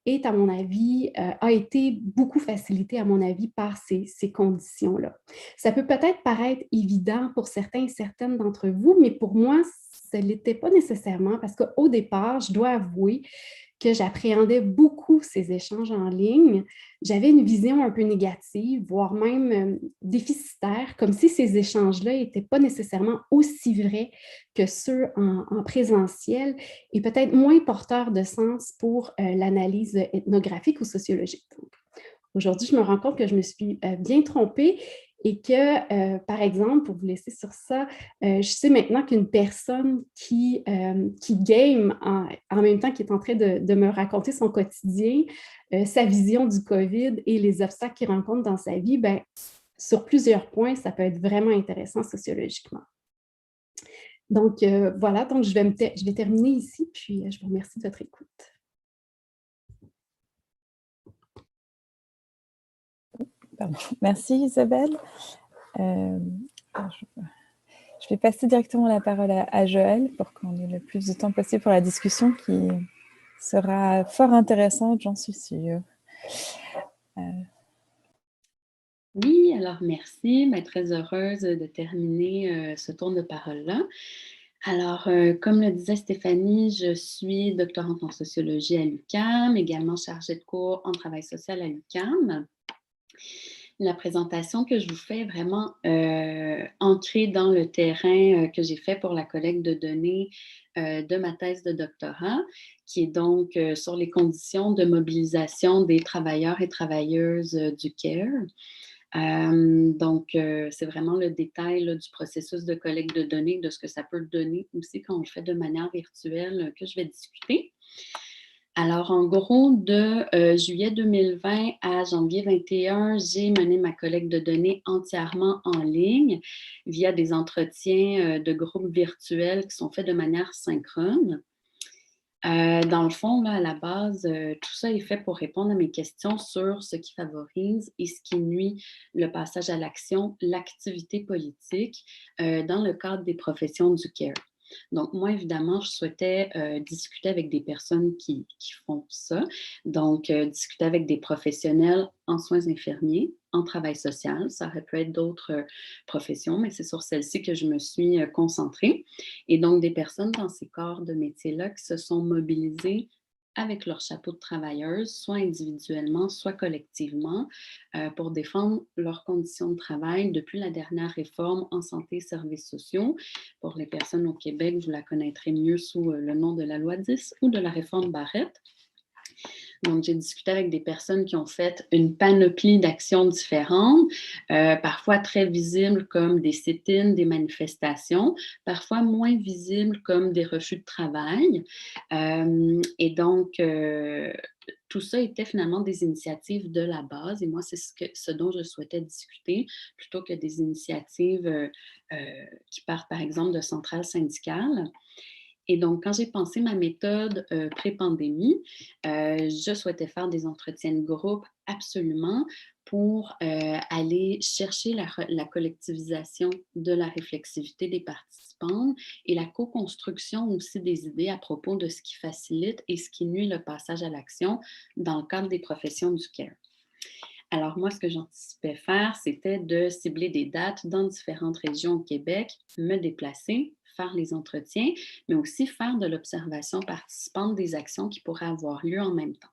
est, à mon avis, a été beaucoup facilité, à mon avis, par ces conditions-là. Ça peut peut-être paraître évident pour certains et certaines d'entre vous, mais pour moi, ce ne l'était pas nécessairement parce qu'au départ, je dois avouer que j'appréhendais beaucoup ces échanges en ligne. J'avais une vision un peu négative, voire même déficitaire, comme si ces échanges-là n'étaient pas nécessairement aussi vrais que ceux en présentiel et peut-être moins porteurs de sens pour l'analyse ethnographique ou sociologique. Aujourd'hui, je me rends compte que je me suis bien trompée et que, par exemple, pour vous laisser sur ça, je sais maintenant qu'une personne qui game en même temps qu'il est en train de me raconter son quotidien, sa vision du COVID et les obstacles qu'il rencontre dans sa vie, sur plusieurs points, ça peut être vraiment intéressant sociologiquement. Donc, voilà, donc je vais terminer ici, puis je vous remercie de votre écoute.
Pardon. Merci Isabelle. Je vais passer directement la parole à Joël pour qu'on ait le plus de temps possible pour la discussion qui sera fort intéressante, j'en suis sûre.
Oui, alors merci, très heureuse de terminer ce tour de parole-là. Alors, comme le disait Stéphanie, je suis doctorante en sociologie à l'UQAM, également chargée de cours en travail social à l'UQAM. La présentation que je vous fais est vraiment ancrée dans le terrain que j'ai fait pour la collecte de données de ma thèse de doctorat, qui est donc sur les conditions de mobilisation des travailleurs et travailleuses du CARE. C'est vraiment le détail là, du processus de collecte de données, de ce que ça peut donner aussi quand on le fait de manière virtuelle que je vais discuter. Alors, en gros, de juillet 2020 à janvier 2021, j'ai mené ma collecte de données entièrement en ligne via des entretiens de groupes virtuels qui sont faits de manière synchrone. Dans le fond, là, à la base, tout ça est fait pour répondre à mes questions sur ce qui favorise et ce qui nuit le passage à l'action, l'activité politique dans le cadre des professions du CARE. Donc, moi, évidemment, je souhaitais discuter avec des personnes qui font ça. Donc, discuter avec des professionnels en soins infirmiers, en travail social. Ça aurait pu être d'autres professions, mais c'est sur celle-ci que je me suis concentrée. Et donc, des personnes dans ces corps de métiers-là qui se sont mobilisées avec leur chapeau de travailleuse, soit individuellement, soit collectivement, pour défendre leurs conditions de travail depuis la dernière réforme en santé et services sociaux. Pour les personnes au Québec, vous la connaîtrez mieux sous le nom de la loi 10 ou de la réforme Barrette. Donc, j'ai discuté avec des personnes qui ont fait une panoplie d'actions différentes, parfois très visibles comme des sit-ins, des manifestations, parfois moins visibles comme des refus de travail. Et donc, tout ça était finalement des initiatives de la base et moi, c'est ce dont je souhaitais discuter plutôt que des initiatives qui partent, par exemple, de centrales syndicales. Et donc, quand j'ai pensé ma méthode pré-pandémie, je souhaitais faire des entretiens de groupe absolument pour aller chercher la collectivisation de la réflexivité des participants et la co-construction aussi des idées à propos de ce qui facilite et ce qui nuit le passage à l'action dans le cadre des professions du CARE. Alors moi, ce que j'anticipais faire, c'était de cibler des dates dans différentes régions au Québec, me déplacer, faire les entretiens, mais aussi faire de l'observation participante des actions qui pourraient avoir lieu en même temps.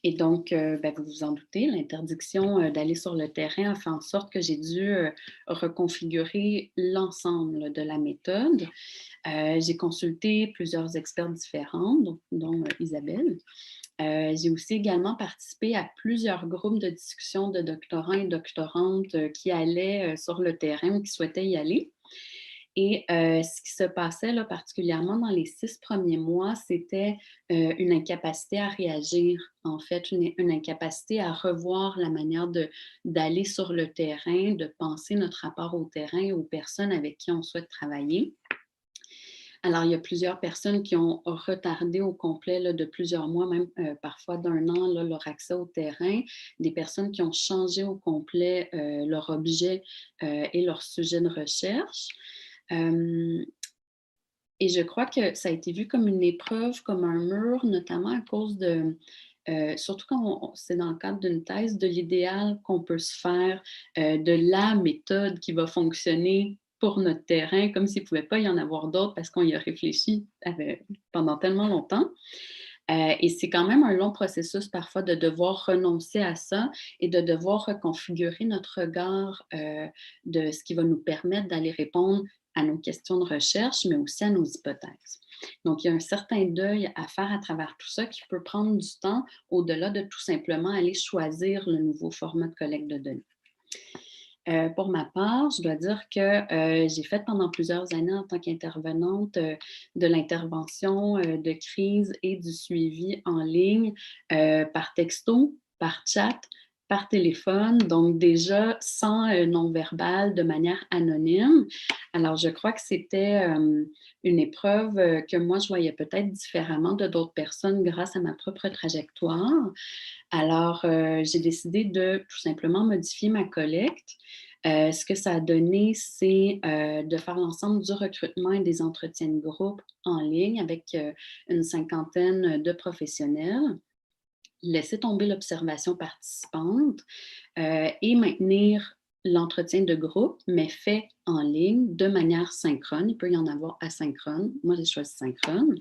Et donc, vous vous en doutez, l'interdiction d'aller sur le terrain a fait en sorte que j'ai dû reconfigurer l'ensemble de la méthode. J'ai consulté plusieurs experts différents, dont Isabelle. J'ai aussi également participé à plusieurs groupes de discussion de doctorants et doctorantes qui allaient sur le terrain ou qui souhaitaient y aller. Et ce qui se passait là, particulièrement dans les 6 premiers mois, c'était une incapacité à réagir, en fait, une incapacité à revoir la manière d'aller sur le terrain, de penser notre rapport au terrain et aux personnes avec qui on souhaite travailler. Alors, il y a plusieurs personnes qui ont retardé au complet là, de plusieurs mois, même parfois d'1 an, là, leur accès au terrain. Des personnes qui ont changé au complet leur objet et leur sujet de recherche. Et je crois que ça a été vu comme une épreuve, comme un mur, notamment à cause de, surtout quand c'est dans le cadre d'une thèse, de l'idéal qu'on peut se faire, de la méthode qui va fonctionner pour notre terrain, comme s'il ne pouvait pas y en avoir d'autres parce qu'on y a réfléchi pendant tellement longtemps. Et c'est quand même un long processus parfois de devoir renoncer à ça et de devoir reconfigurer notre regard de ce qui va nous permettre d'aller répondre à nos questions de recherche, mais aussi à nos hypothèses. Donc, il y a un certain deuil à faire à travers tout ça qui peut prendre du temps au-delà de tout simplement aller choisir le nouveau format de collecte de données. Pour ma part, je dois dire que j'ai fait pendant plusieurs années en tant qu'intervenante de l'intervention de crise et du suivi en ligne par texto, par chat, par téléphone, donc déjà sans non-verbal, de manière anonyme. Alors, je crois que c'était une épreuve que moi, je voyais peut-être différemment de d'autres personnes grâce à ma propre trajectoire. Alors, j'ai décidé de tout simplement modifier ma collecte. Ce que ça a donné, c'est de faire l'ensemble du recrutement et des entretiens de groupe en ligne avec une 50aine de professionnels, laisser tomber l'observation participante et maintenir l'entretien de groupe, mais fait en ligne de manière synchrone. Il peut y en avoir asynchrone. Moi, j'ai choisi synchrone.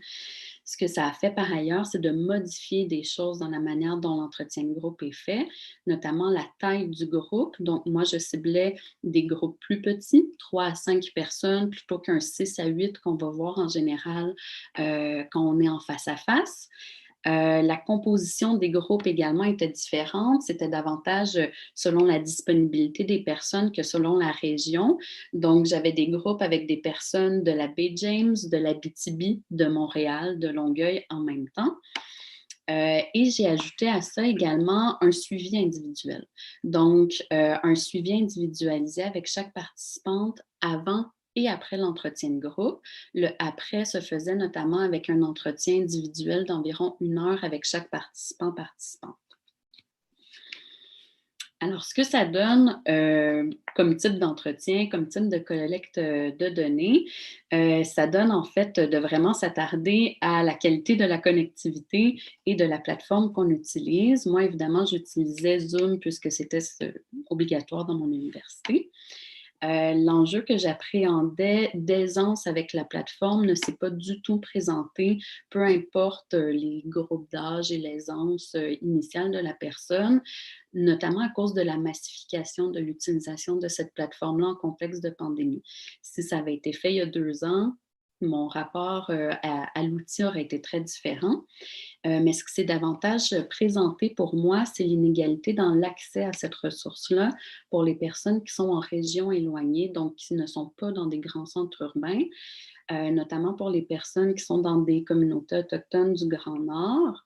Ce que ça a fait par ailleurs, c'est de modifier des choses dans la manière dont l'entretien de groupe est fait, notamment la taille du groupe. Donc, moi, je ciblais des groupes plus petits, 3 à 5 personnes, plutôt qu'un 6 à 8 qu'on va voir en général quand on est en face à face. La composition des groupes également était différente. C'était davantage selon la disponibilité des personnes que selon la région. Donc, j'avais des groupes avec des personnes de la baie James, de l'Abitibi, de Montréal, de Longueuil en même temps. Et j'ai ajouté à ça également un suivi individuel. Donc, un suivi individualisé avec chaque participante avant et après l'entretien de groupe. Le après se faisait notamment avec un entretien individuel d'environ 1 heure avec chaque participante. Alors, ce que ça donne comme type d'entretien, comme type de collecte de données, ça donne en fait de vraiment s'attarder à la qualité de la connectivité et de la plateforme qu'on utilise. Moi, évidemment, j'utilisais Zoom puisque c'était obligatoire dans mon université. L'enjeu que j'appréhendais d'aisance avec la plateforme ne s'est pas du tout présenté, peu importe les groupes d'âge et l'aisance initiale de la personne, notamment à cause de la massification de l'utilisation de cette plateforme-là en contexte de pandémie. Si ça avait été fait il y a 2 ans, mon rapport à l'outil aurait été très différent. Mais ce qui s'est davantage présenté pour moi, c'est l'inégalité dans l'accès à cette ressource-là pour les personnes qui sont en région éloignée, donc qui ne sont pas dans des grands centres urbains, notamment pour les personnes qui sont dans des communautés autochtones du Grand Nord.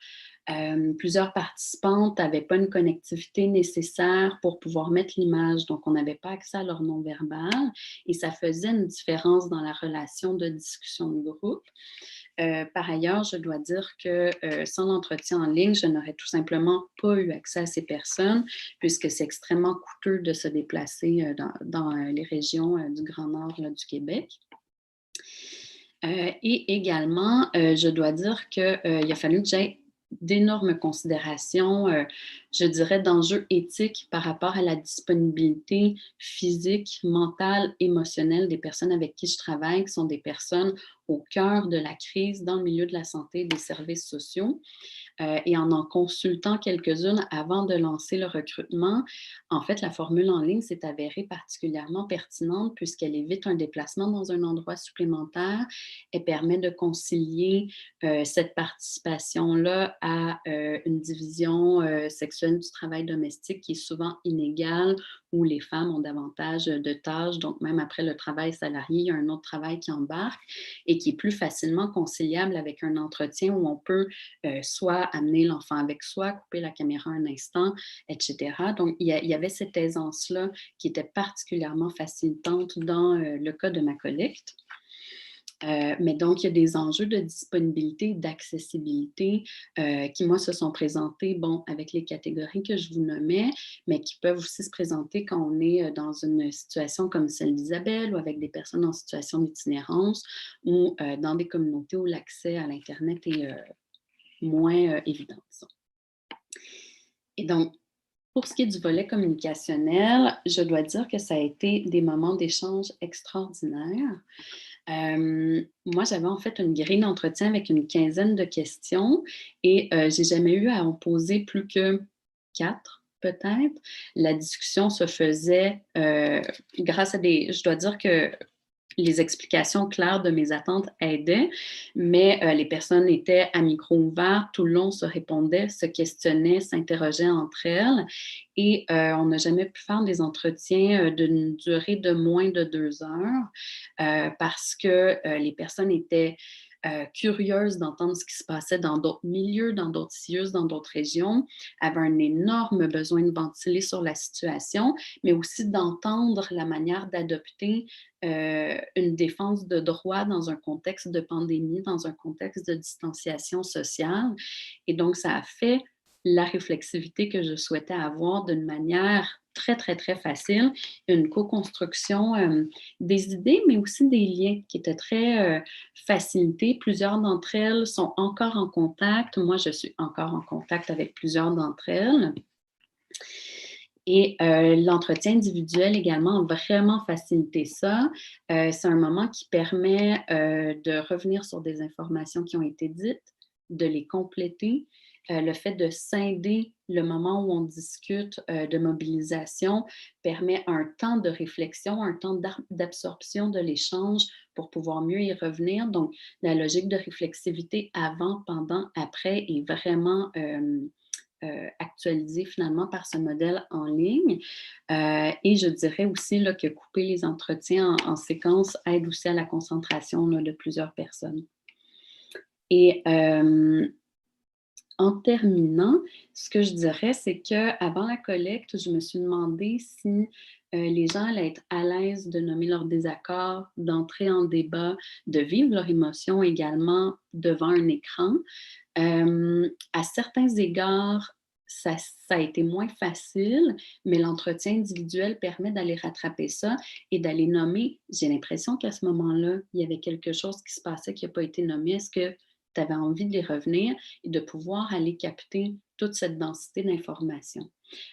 Plusieurs participantes n'avaient pas une connectivité nécessaire pour pouvoir mettre l'image, donc on n'avait pas accès à leur non-verbal et ça faisait une différence dans la relation de discussion de groupe. Par ailleurs, je dois dire que sans l'entretien en ligne, je n'aurais tout simplement pas eu accès à ces personnes puisque c'est extrêmement coûteux de se déplacer dans les régions du Grand Nord là, du Québec. Et également, je dois dire qu'il a fallu que j'aie d'énormes considérations, je dirais, d'enjeux éthiques par rapport à la disponibilité physique, mentale, émotionnelle des personnes avec qui je travaille, qui sont des personnes au cœur de la crise dans le milieu de la santé et des services sociaux. Et en consultant quelques-unes avant de lancer le recrutement, en fait, la formule en ligne s'est avérée particulièrement pertinente puisqu'elle évite un déplacement dans un endroit supplémentaire. Elle permet de concilier cette participation-là à une division sexuelle du travail domestique qui est souvent inégale, où les femmes ont davantage de tâches. Donc, même après le travail salarié, il y a un autre travail qui embarque et qui est plus facilement conciliable avec un entretien où on peut soit amener l'enfant avec soi, couper la caméra un instant, etc. Donc, il y avait cette aisance-là qui était particulièrement facilitante dans le cas de ma collecte. Mais donc, il y a des enjeux de disponibilité, d'accessibilité qui, moi, se sont présentés, bon, avec les catégories que je vous nommais, mais qui peuvent aussi se présenter quand on est dans une situation comme celle d'Isabelle ou avec des personnes en situation d'itinérance ou dans des communautés où l'accès à l'Internet est moins évident. Et donc, pour ce qui est du volet communicationnel, je dois dire que ça a été des moments d'échange extraordinaires. Moi, j'avais en fait une grille d'entretien avec une quinzaine de questions et j'ai jamais eu à en poser plus que 4, peut-être. La discussion se faisait grâce à je dois dire que les explications claires de mes attentes aidaient, mais les personnes étaient à micro ouvert, tout le long se répondaient, se questionnaient, s'interrogeaient entre elles et on n'a jamais pu faire des entretiens d'une durée de moins de 2 heures parce que les personnes étaient curieuses d'entendre ce qui se passait dans d'autres milieux, dans d'autres CIUS, dans d'autres régions, avaient un énorme besoin de ventiler sur la situation, mais aussi d'entendre la manière d'adopter une défense de droit dans un contexte de pandémie, dans un contexte de distanciation sociale. Et donc, ça a fait la réflexivité que je souhaitais avoir d'une manière très, très, très facile, une co-construction des idées, mais aussi des liens qui étaient très facilités. Plusieurs d'entre elles sont encore en contact. Moi, je suis encore en contact avec plusieurs d'entre elles. Et l'entretien individuel également a vraiment facilité ça. C'est un moment qui permet de revenir sur des informations qui ont été dites, de les compléter. Le fait de scinder le moment où on discute de mobilisation permet un temps de réflexion, un temps d'absorption de l'échange pour pouvoir mieux y revenir. Donc, la logique de réflexivité avant, pendant, après est vraiment actualisée finalement par ce modèle en ligne. Et je dirais aussi là, que couper les entretiens en séquence aide aussi à la concentration là, de plusieurs personnes. Et en terminant, ce que je dirais, c'est qu'avant la collecte, je me suis demandé si les gens allaient être à l'aise de nommer leurs désaccords, d'entrer en débat, de vivre leurs émotions également devant un écran. À certains égards, ça a été moins facile, mais l'entretien individuel permet d'aller rattraper ça et d'aller nommer. J'ai l'impression qu'à ce moment-là, il y avait quelque chose qui se passait qui n'a pas été nommé. Est-ce que tu avais envie d'y revenir et de pouvoir aller capter toute cette densité d'informations?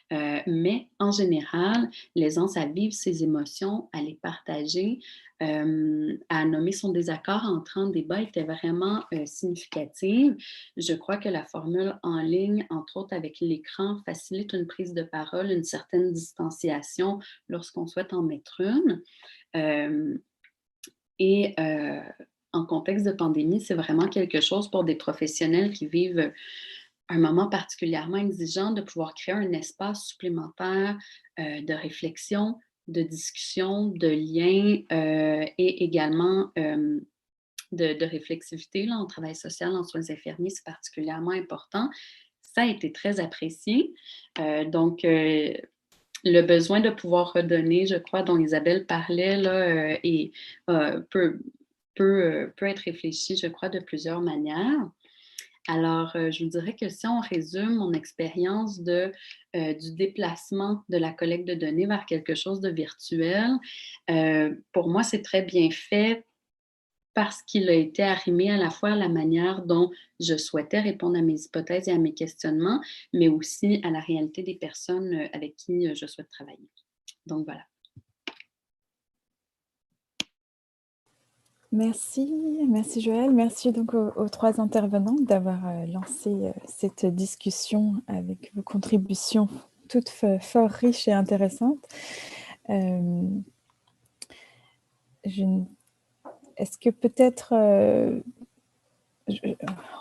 Mais en général, l'aisance à vivre ses émotions, à les partager, à nommer son désaccord entrant en débat était vraiment significative. Je crois que la formule en ligne, entre autres avec l'écran, facilite une prise de parole, une certaine distanciation lorsqu'on souhaite en mettre une. En contexte de pandémie, c'est vraiment quelque chose pour des professionnels qui vivent un moment particulièrement exigeant de pouvoir créer un espace supplémentaire de réflexion, de discussion, de lien et également de réflexivité là, en travail social, en soins infirmiers, c'est particulièrement important. Ça a été très apprécié. Donc, le besoin de pouvoir redonner, je crois, dont Isabelle parlait, là, peut être réfléchi, je crois, de plusieurs manières. Alors, je vous dirais que si on résume mon expérience du déplacement de la collecte de données vers quelque chose de virtuel, pour moi, c'est très bien fait parce qu'il a été arrimé à la fois à la manière dont je souhaitais répondre à mes hypothèses et à mes questionnements, mais aussi à la réalité des personnes avec qui je souhaite travailler. Donc, voilà.
Merci Joël, merci donc aux trois intervenants d'avoir lancé cette discussion avec vos contributions toutes fort riches et intéressantes. Est-ce que peut-être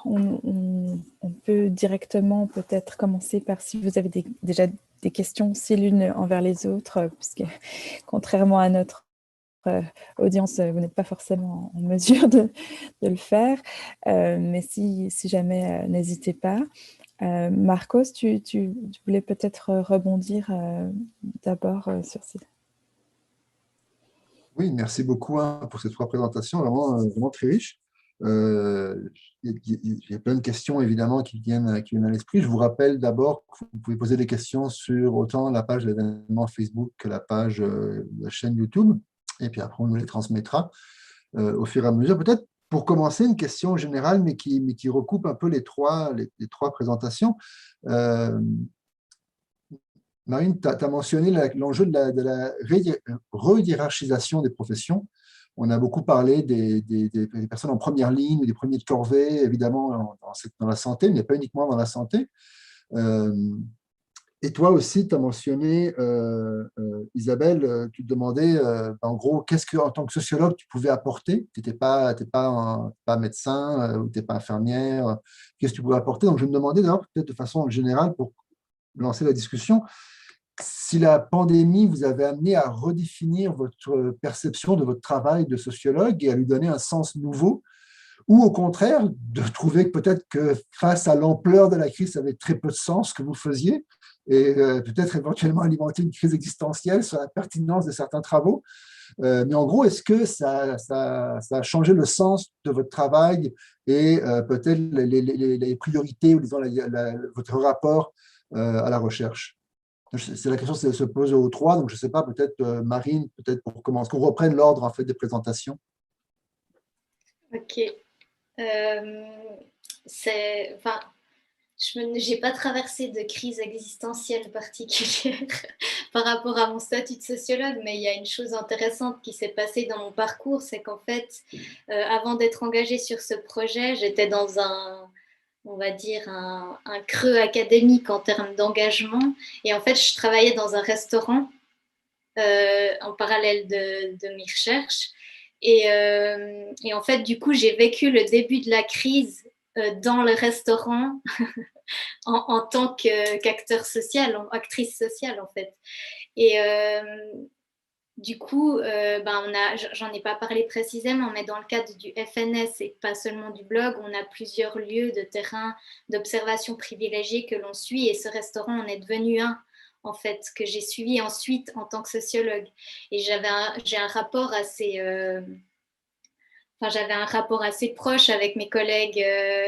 on peut directement peut-être commencer par si vous avez déjà des questions, si l'une envers les autres, puisque contrairement à notre audience, vous n'êtes pas forcément en mesure de le faire, mais si jamais, n'hésitez pas. Marcos, tu voulais peut-être rebondir d'abord sur ces...
Oui, merci beaucoup pour ces trois présentations, vraiment très riches. Il y a plein de questions évidemment qui viennent à l'esprit. Je vous rappelle d'abord que vous pouvez poser des questions sur autant la page de l'événement Facebook que la page de la chaîne YouTube. Et puis après, on nous les transmettra au fur et à mesure. Peut-être pour commencer, une question générale, mais qui recoupe un peu les trois présentations. Marine, tu as mentionné l'enjeu de la re-hiérarchisation des professions. On a beaucoup parlé des personnes en première ligne, des premiers de corvée, évidemment, dans la santé, mais pas uniquement dans la santé. Et toi aussi, tu as mentionné, Isabelle, tu te demandais, en gros, qu'est-ce que, en tant que sociologue, tu pouvais apporter. Tu n'es pas médecin ou tu n'es pas infirmière. Qu'est-ce que tu pouvais apporter? Donc, je me demandais d'ailleurs, peut-être de façon générale, pour lancer la discussion, si la pandémie vous avait amené à redéfinir votre perception de votre travail de sociologue et à lui donner un sens nouveau, ou au contraire, de trouver que peut-être que face à l'ampleur de la crise, ça avait très peu de sens ce que vous faisiez, et peut-être éventuellement alimenter une crise existentielle sur la pertinence de certains travaux. Mais en gros, est-ce que ça a changé le sens de votre travail et peut-être les priorités ou disons, votre rapport à la recherche? C'est la question se pose aux trois, donc je ne sais pas, peut-être Marine, peut-être pour commencer, qu'on reprenne l'ordre en fait des présentations.
Ok. Enfin, je n'ai pas traversé de crise existentielle particulière par rapport à mon statut de sociologue, mais il y a une chose intéressante qui s'est passée dans mon parcours, c'est qu'en fait, avant d'être engagée sur ce projet, j'étais dans on va dire, un creux académique en termes d'engagement. Et en fait, je travaillais dans un restaurant en parallèle de mes recherches. Et en fait, du coup, j'ai vécu le début de la crise dans le restaurant en tant qu'acteur social, actrice sociale, en fait. Et du coup, j'en ai pas parlé précisément, mais dans le cadre du FNS et pas seulement du blog, on a plusieurs lieux de terrain d'observation privilégiés que l'on suit, et ce restaurant en est devenu un, en fait, que j'ai suivi ensuite en tant que sociologue. Et j'ai un rapport assez... j'avais un rapport assez proche avec mes collègues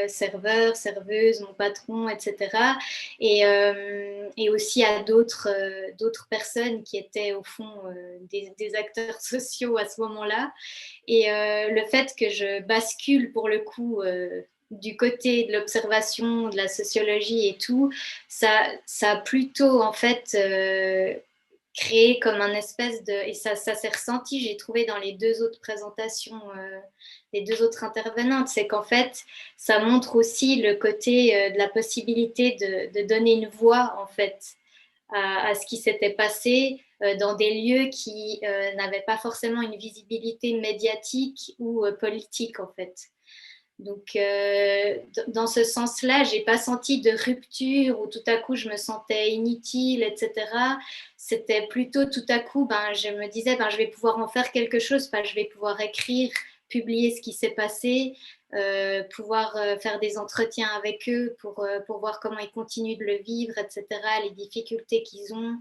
serveurs, serveuses, mon patron, etc. Et aussi à d'autres personnes qui étaient au fond des acteurs sociaux à ce moment-là. Et le fait que je bascule pour le coup du côté de l'observation, de la sociologie et tout, ça a plutôt en fait créé comme un espèce de... Et ça s'est ressenti, j'ai trouvé dans les deux autres présentations, les deux autres intervenantes, c'est qu'en fait, ça montre aussi le côté de la possibilité de donner une voix, en fait, à ce qui s'était passé dans des lieux qui n'avaient pas forcément une visibilité médiatique ou politique, en fait. Donc, dans ce sens-là, j'ai pas senti de rupture où tout à coup je me sentais inutile, etc. C'était plutôt tout à coup, je me disais, je vais pouvoir en faire quelque chose, je vais pouvoir écrire, publier ce qui s'est passé, pouvoir faire des entretiens avec eux pour voir comment ils continuent de le vivre, etc., les difficultés qu'ils ont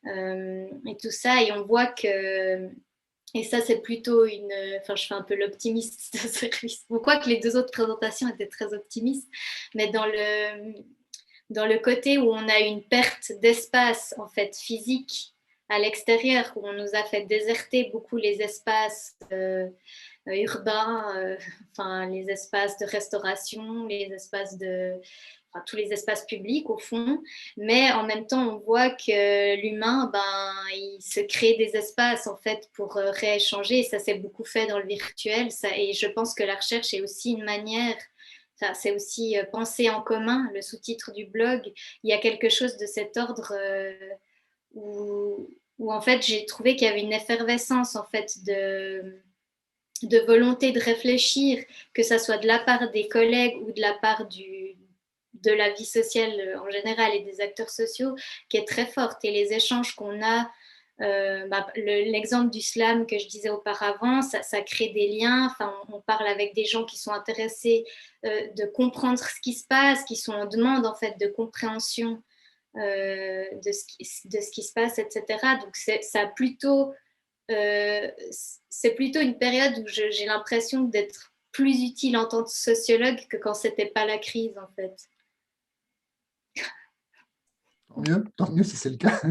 et tout ça. Et on voit que... Et ça, c'est plutôt une... Enfin, je fais un peu l'optimiste de service. Bon, quoi que les deux autres présentations étaient très optimistes, mais dans le côté où on a une perte d'espace, en fait, physique à l'extérieur, où on nous a fait déserter beaucoup les espaces urbains, les espaces de restauration, les espaces enfin, tous les espaces publics au fond, mais en même temps on voit que l'humain, il se crée des espaces en fait pour rééchanger, et ça s'est beaucoup fait dans le virtuel, et je pense que la recherche est aussi une manière, enfin, c'est aussi penser en commun, le sous-titre du blog, il y a quelque chose de cet ordre où en fait j'ai trouvé qu'il y avait une effervescence en fait de volonté de réfléchir, que ça soit de la part des collègues ou de la part de la vie sociale en général et des acteurs sociaux, qui est très forte. Et les échanges qu'on a, l'exemple du slam que je disais auparavant, ça crée des liens. Enfin, on parle avec des gens qui sont intéressés de comprendre ce qui se passe, qui sont en demande en fait de compréhension de ce qui se passe, etc. Donc c'est plutôt une période où j'ai l'impression d'être plus utile en tant que sociologue que quand c'était pas la crise en fait.
Tant mieux si c'est le cas.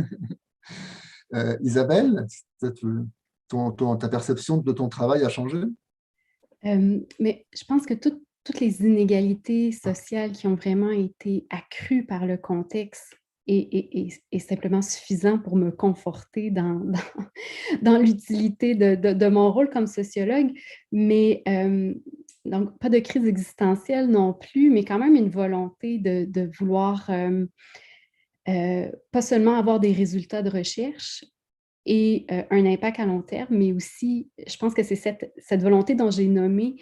Isabelle, ta perception de ton travail a changé?
Mais je pense que toutes les inégalités sociales qui ont vraiment été accrues par le contexte est simplement suffisant pour me conforter dans l'utilité de mon rôle comme sociologue. Mais donc, pas de crise existentielle non plus, mais quand même une volonté de vouloir pas seulement avoir des résultats de recherche et un impact à long terme, mais aussi, je pense que c'est cette volonté dont j'ai nommé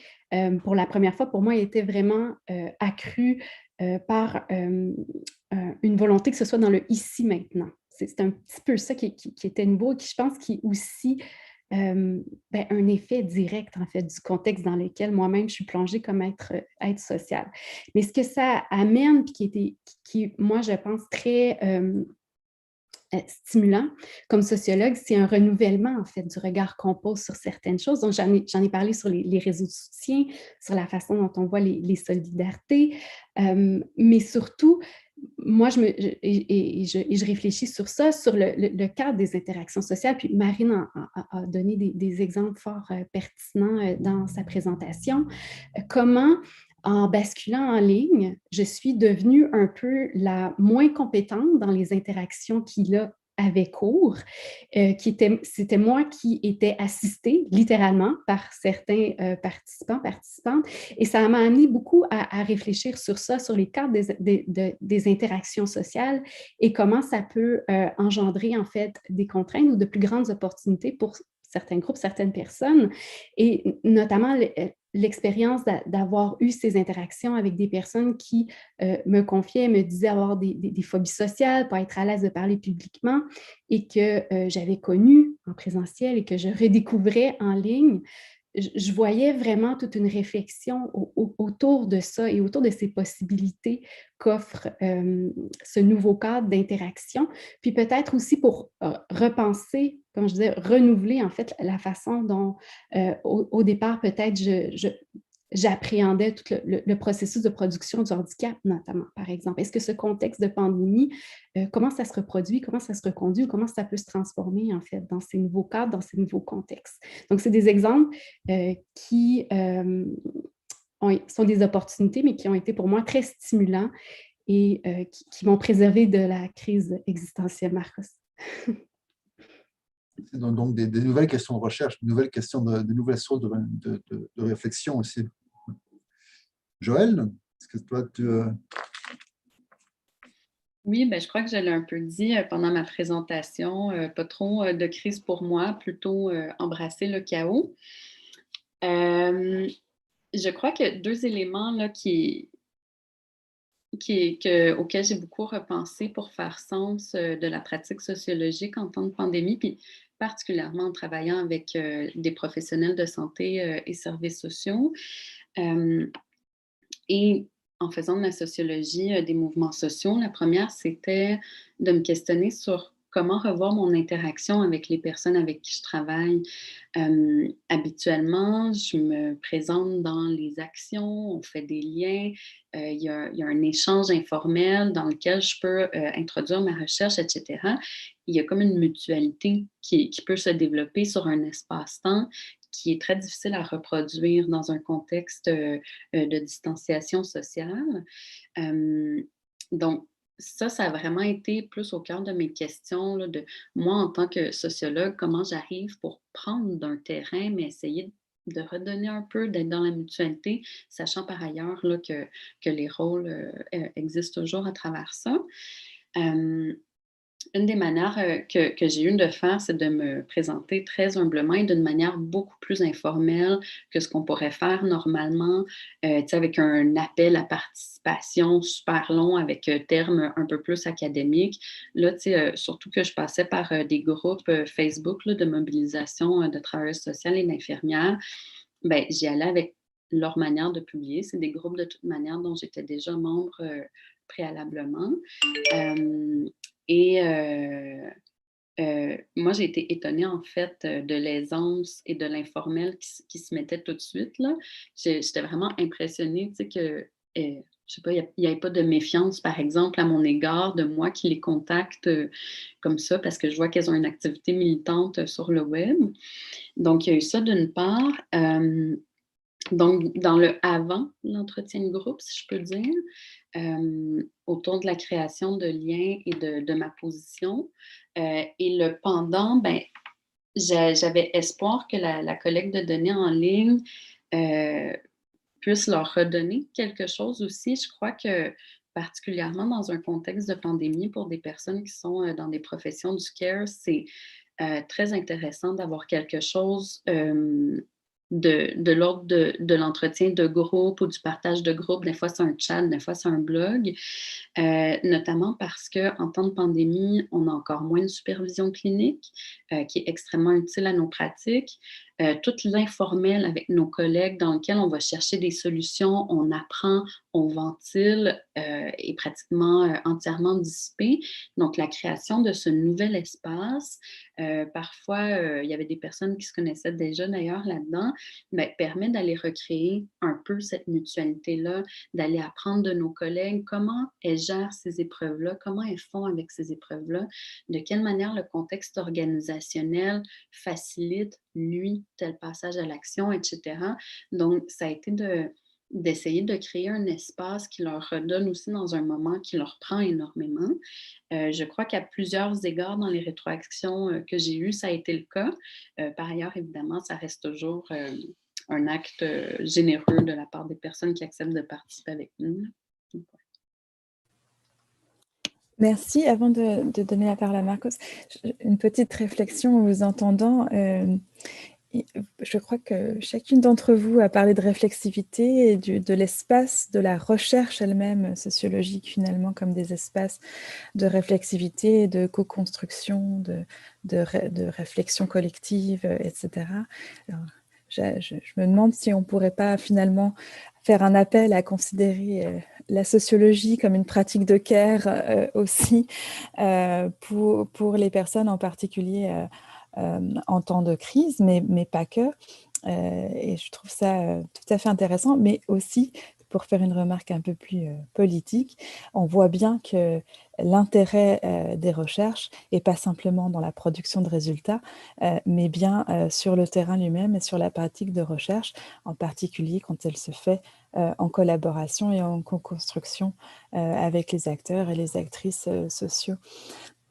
pour la première fois, pour moi, elle était vraiment accrue par une volonté que ce soit dans le ici maintenant. C'est un petit peu ça qui était nouveau et qui, je pense, qui est aussi un effet direct, en fait, du contexte dans lequel moi-même je suis plongée comme être sociale. Mais ce que ça amène, puis qui moi, je pense, très stimulant comme sociologue, c'est un renouvellement en fait du regard qu'on pose sur certaines choses. Donc, j'en ai parlé sur les réseaux de soutien, sur la façon dont on voit les solidarités, mais surtout, moi, je réfléchis sur ça, sur le cadre des interactions sociales. Puis Marine a donné des exemples fort pertinents dans sa présentation. Comment en basculant en ligne, je suis devenue un peu la moins compétente dans les interactions qu'il a avait cours, c'était moi qui étais assistée littéralement par certains participantes, et ça m'a amené beaucoup à réfléchir sur ça, sur les cadres des interactions sociales et comment ça peut engendrer en fait des contraintes ou de plus grandes opportunités pour certains groupes, certaines personnes, et notamment l'expérience d'avoir eu ces interactions avec des personnes qui me confiaient, me disaient avoir des phobies sociales, pas être à l'aise de parler publiquement, et que j'avais connu en présentiel et que je redécouvrais en ligne. Je voyais vraiment toute une réflexion autour de ça et autour de ces possibilités qu'offre ce nouveau cadre d'interaction. Puis peut-être aussi pour repenser, comme je disais, renouveler en fait la façon dont au départ peut-être j'appréhendais tout le processus de production du handicap, notamment, par exemple. Est-ce que ce contexte de pandémie, comment ça se reproduit, comment ça se reconduit, ou comment ça peut se transformer, en fait, dans ces nouveaux cadres, dans ces nouveaux contextes? Donc, c'est des exemples qui sont des opportunités, mais qui ont été pour moi très stimulants et qui m'ont préservé de la crise existentielle, Marcos.
Donc des nouvelles questions de recherche, de nouvelles questions, de nouvelles sources de réflexion aussi. Joël, est-ce que toi, tu...
Oui, je crois que je l'ai un peu dit pendant ma présentation. Pas trop de crise pour moi, plutôt embrasser le chaos. Je crois que deux éléments là, auxquels j'ai beaucoup repensé pour faire sens de la pratique sociologique en temps de pandémie, puis particulièrement en travaillant avec des professionnels de santé et services sociaux. Et en faisant de la sociologie des mouvements sociaux, la première, c'était de me questionner sur comment revoir mon interaction avec les personnes avec qui je travaille. Habituellement, je me présente dans les actions, on fait des liens, il y a un échange informel dans lequel je peux introduire ma recherche, etc. Il y a comme une mutualité qui peut se développer sur un espace-temps qui est très difficile à reproduire dans un contexte de distanciation sociale. Donc, ça a vraiment été plus au cœur de mes questions, là, de moi, en tant que sociologue, comment j'arrive pour prendre d'un terrain, mais essayer de redonner un peu, d'être dans la mutualité, sachant par ailleurs là, que les rôles existent toujours à travers ça. Une des manières que j'ai eu de faire, c'est de me présenter très humblement et d'une manière beaucoup plus informelle que ce qu'on pourrait faire normalement, avec un appel à participation super long avec termes un peu plus académiques. Là, surtout que je passais par des groupes Facebook là, de mobilisation de travailleurs sociaux et d'infirmières, ben, j'y allais avec leur manière de publier. C'est des groupes de toute manière dont j'étais déjà membre préalablement. Moi, j'ai été étonnée, en fait, de l'aisance et de l'informel qui se mettait tout de suite, là. J'étais vraiment impressionnée, tu sais, que, je sais pas, il n'y avait pas de méfiance, par exemple, à mon égard, de moi qui les contacte comme ça, parce que je vois qu'elles ont une activité militante sur le web. Donc, il y a eu ça d'une part. Donc, dans le avant l'entretien de groupe, si je peux dire, autour de la création de liens et de ma position. Et le pendant, ben, j'avais espoir que la collecte de données en ligne puisse leur redonner quelque chose aussi. Je crois que particulièrement dans un contexte de pandémie, pour des personnes qui sont dans des professions du care, c'est très intéressant d'avoir quelque chose de l'ordre de l'entretien de groupe ou du partage de groupe. Des fois, c'est un chat, des fois, c'est un blog. Notamment parce qu'en temps de pandémie, on a encore moins de supervision clinique qui est extrêmement utile à nos pratiques. Tout l'informel avec nos collègues dans lequel on va chercher des solutions, on apprend, on ventile est pratiquement entièrement dissipé. Donc, la création de ce nouvel espace, parfois, il y avait des personnes qui se connaissaient déjà d'ailleurs là-dedans, mais permet d'aller recréer un peu cette mutualité-là, d'aller apprendre de nos collègues comment elles gèrent ces épreuves-là, comment elles font avec ces épreuves-là, de quelle manière le contexte organisationnel facilite, lui, tel passage à l'action, etc. Donc, ça a été d'essayer de créer un espace qui leur redonne aussi dans un moment qui leur prend énormément. Je crois qu'à plusieurs égards dans les rétroactions que j'ai eues, ça a été le cas. Par ailleurs, évidemment, ça reste toujours un acte généreux de la part des personnes qui acceptent de participer avec nous. Donc, ouais.
Merci. Avant de donner la parole à Marcos, une petite réflexion en vous entendant. Je crois que chacune d'entre vous a parlé de réflexivité et de l'espace de la recherche elle-même sociologique, finalement, comme des espaces de réflexivité, de co-construction, de réflexion collective, etc. Alors, je me demande si on ne pourrait pas finalement faire un appel à considérer la sociologie comme une pratique de care aussi pour les personnes en particulier en temps de crise, mais pas que. Et je trouve ça tout à fait intéressant, mais aussi, pour faire une remarque un peu plus politique, on voit bien que l'intérêt des recherches n'est pas simplement dans la production de résultats, mais bien sur le terrain lui-même et sur la pratique de recherche, en particulier quand elle se fait en collaboration et en co-construction avec les acteurs et les actrices sociaux.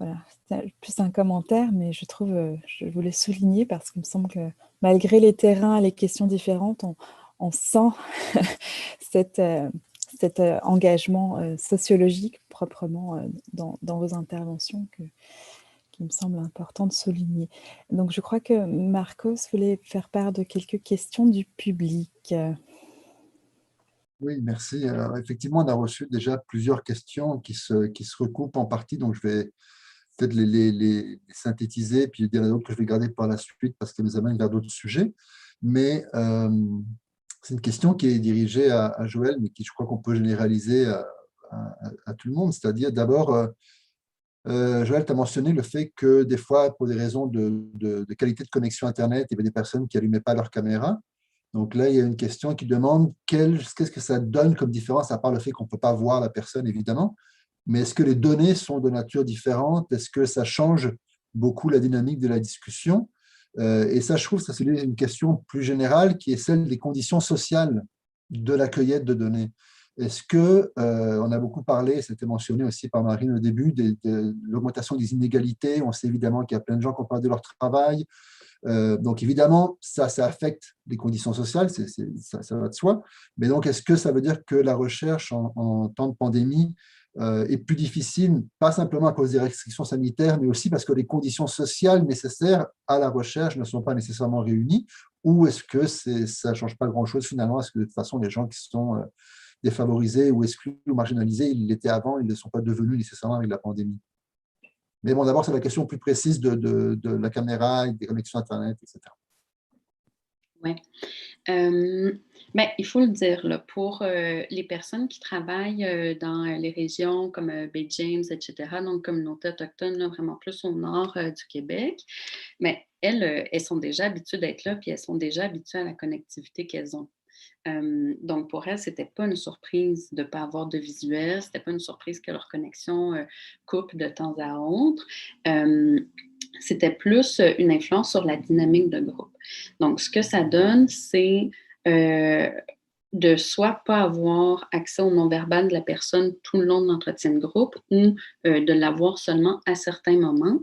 Voilà, c'est plus un commentaire, mais je voulais souligner parce qu'il me semble que malgré les terrains, les questions différentes, on sent cet engagement sociologique proprement dans vos interventions qui me semble important de souligner. Donc, je crois que Marcos voulait faire part de quelques questions du public.
Oui, merci. Alors, effectivement, on a reçu déjà plusieurs questions qui se recoupent en partie, donc je vais peut-être les synthétiser, puis il y en a d'autres que je vais garder par la suite parce qu'elles nous amènent vers d'autres sujets. Mais c'est une question qui est dirigée à Joël, mais qui je crois qu'on peut généraliser à tout le monde. C'est-à-dire, d'abord, Joël, tu as mentionné le fait que des fois, pour des raisons de qualité de connexion Internet, il y avait des personnes qui n'allumaient pas leur caméra. Donc là, il y a une question qui demande qu'est-ce que ça donne comme différence, à part le fait qu'on ne peut pas voir la personne, évidemment. Mais est-ce que les données sont de nature différente? Est-ce que ça change beaucoup la dynamique de la discussion? Et ça, je trouve, ça c'est une question plus générale qui est celle des conditions sociales de la cueillette de données. Est-ce que, on a beaucoup parlé, c'était mentionné aussi par Marine au début, de l'augmentation des inégalités. On sait évidemment qu'il y a plein de gens qui ont perdu leur travail. Donc évidemment, ça affecte les conditions sociales, ça va de soi. Mais donc, est-ce que ça veut dire que la recherche en temps de pandémie est plus difficile, pas simplement à cause des restrictions sanitaires, mais aussi parce que les conditions sociales nécessaires à la recherche ne sont pas nécessairement réunies? Ou est-ce que ça ne change pas grand-chose finalement? Est-ce que de toute façon, les gens qui sont défavorisés ou exclus ou marginalisés, ils l'étaient avant, ils ne sont pas devenus nécessairement avec la pandémie? Mais bon, d'abord, c'est la question plus précise de la caméra, des connexions Internet, etc.
Oui. Ben, il faut le dire, là, pour les personnes qui travaillent dans les régions comme Bay James, etc., donc communautés autochtones, là, vraiment plus au nord du Québec, mais elles sont déjà habituées d'être là, puis elles sont déjà habituées à la connectivité qu'elles ont. Donc, pour elles, ce n'était pas une surprise de ne pas avoir de visuel, ce n'était pas une surprise que leur connexion coupe de temps à autre. C'était plus une influence sur la dynamique de groupe. Donc, ce que ça donne, c'est de soit pas avoir accès au non-verbal de la personne tout le long de l'entretien de groupe ou de l'avoir seulement à certains moments.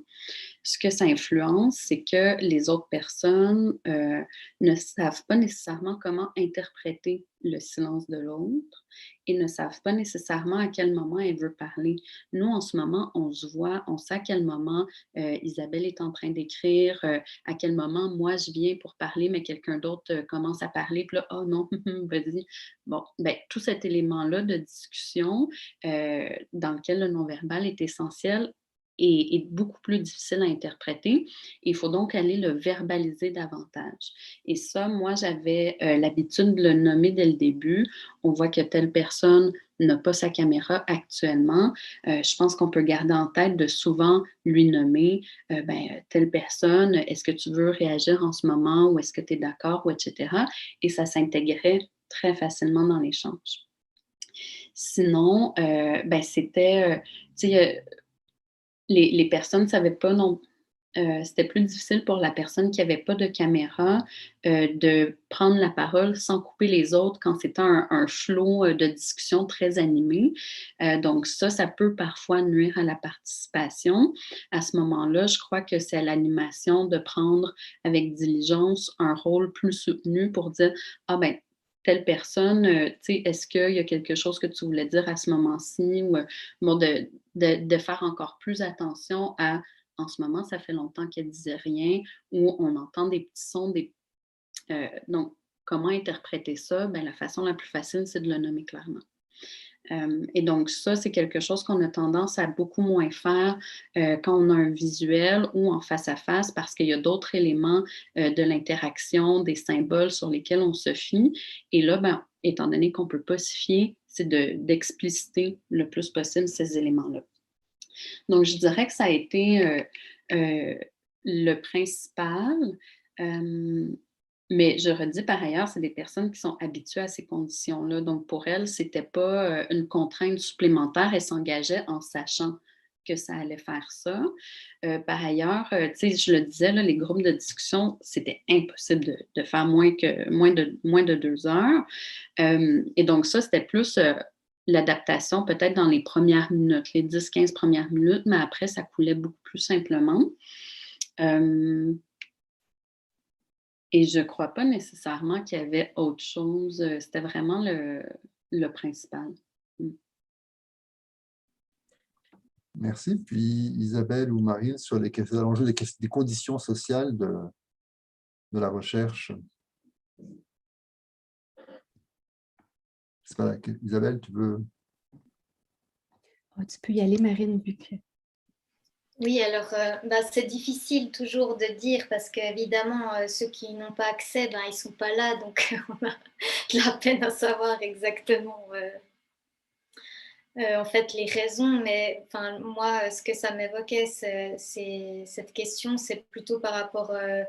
Ce que ça influence, c'est que les autres personnes ne savent pas nécessairement comment interpréter le silence de l'autre et ne savent pas nécessairement à quel moment elle veut parler. Nous, en ce moment, on se voit, on sait à quel moment Isabelle est en train d'écrire, à quel moment moi je viens pour parler, mais quelqu'un d'autre commence à parler, puis là, oh non, vas-y. Bon, ben, tout cet élément-là de discussion dans lequel le non-verbal est essentiel, est beaucoup plus difficile à interpréter. Il faut donc aller le verbaliser davantage. Et ça, moi, j'avais l'habitude de le nommer dès le début. On voit que telle personne n'a pas sa caméra actuellement. Je pense qu'on peut garder en tête de souvent lui nommer telle personne, est-ce que tu veux réagir en ce moment ou est-ce que tu es d'accord, ou etc. Et ça s'intégrait très facilement dans l'échange. Sinon, c'était, les personnes ne savaient pas non. C'était plus difficile pour la personne qui n'avait pas de caméra de prendre la parole sans couper les autres quand c'était un flot de discussion très animé. Donc ça peut parfois nuire à la participation. À ce moment-là, je crois que c'est à l'animation de prendre avec diligence un rôle plus soutenu pour dire « Ah ben, telle personne, est-ce qu'il y a quelque chose que tu voulais dire à ce moment-ci? » Ou de faire encore plus attention à en ce moment, ça fait longtemps qu'elle ne disait rien, ou on entend des petits sons. Donc, comment interpréter ça? Ben, la façon la plus facile, c'est de le nommer clairement. Et donc, ça, c'est quelque chose qu'on a tendance à beaucoup moins faire quand on a un visuel ou en face-à-face parce qu'il y a d'autres éléments de l'interaction, des symboles sur lesquels on se fie. Et là, ben, étant donné qu'on ne peut pas se fier, c'est d'expliciter le plus possible ces éléments-là. Donc, je dirais que ça a été le principal. Mais je redis par ailleurs, c'est des personnes qui sont habituées à ces conditions-là. Donc, pour elles, ce n'était pas une contrainte supplémentaire. Elles s'engageaient en sachant que ça allait faire ça. Par ailleurs, je le disais, là, les groupes de discussion, c'était impossible de faire moins de 2 heures. Et donc, ça, c'était plus l'adaptation peut-être dans les premières minutes, les 10-15 premières minutes, mais après, ça coulait beaucoup plus simplement. Et je ne crois pas nécessairement qu'il y avait autre chose. C'était vraiment le principal.
Merci. Puis Isabelle ou Marine, sur l'enjeu des conditions sociales de la recherche. Isabelle, tu veux?
Oh, tu peux y aller, Marine, vu que...
Oui, alors c'est difficile toujours de dire parce qu'évidemment, ceux qui n'ont pas accès, ils ne sont pas là, donc on a de la peine à savoir exactement en fait les raisons. Mais moi, ce que ça m'évoquait, c'est cette question, c'est plutôt par rapport à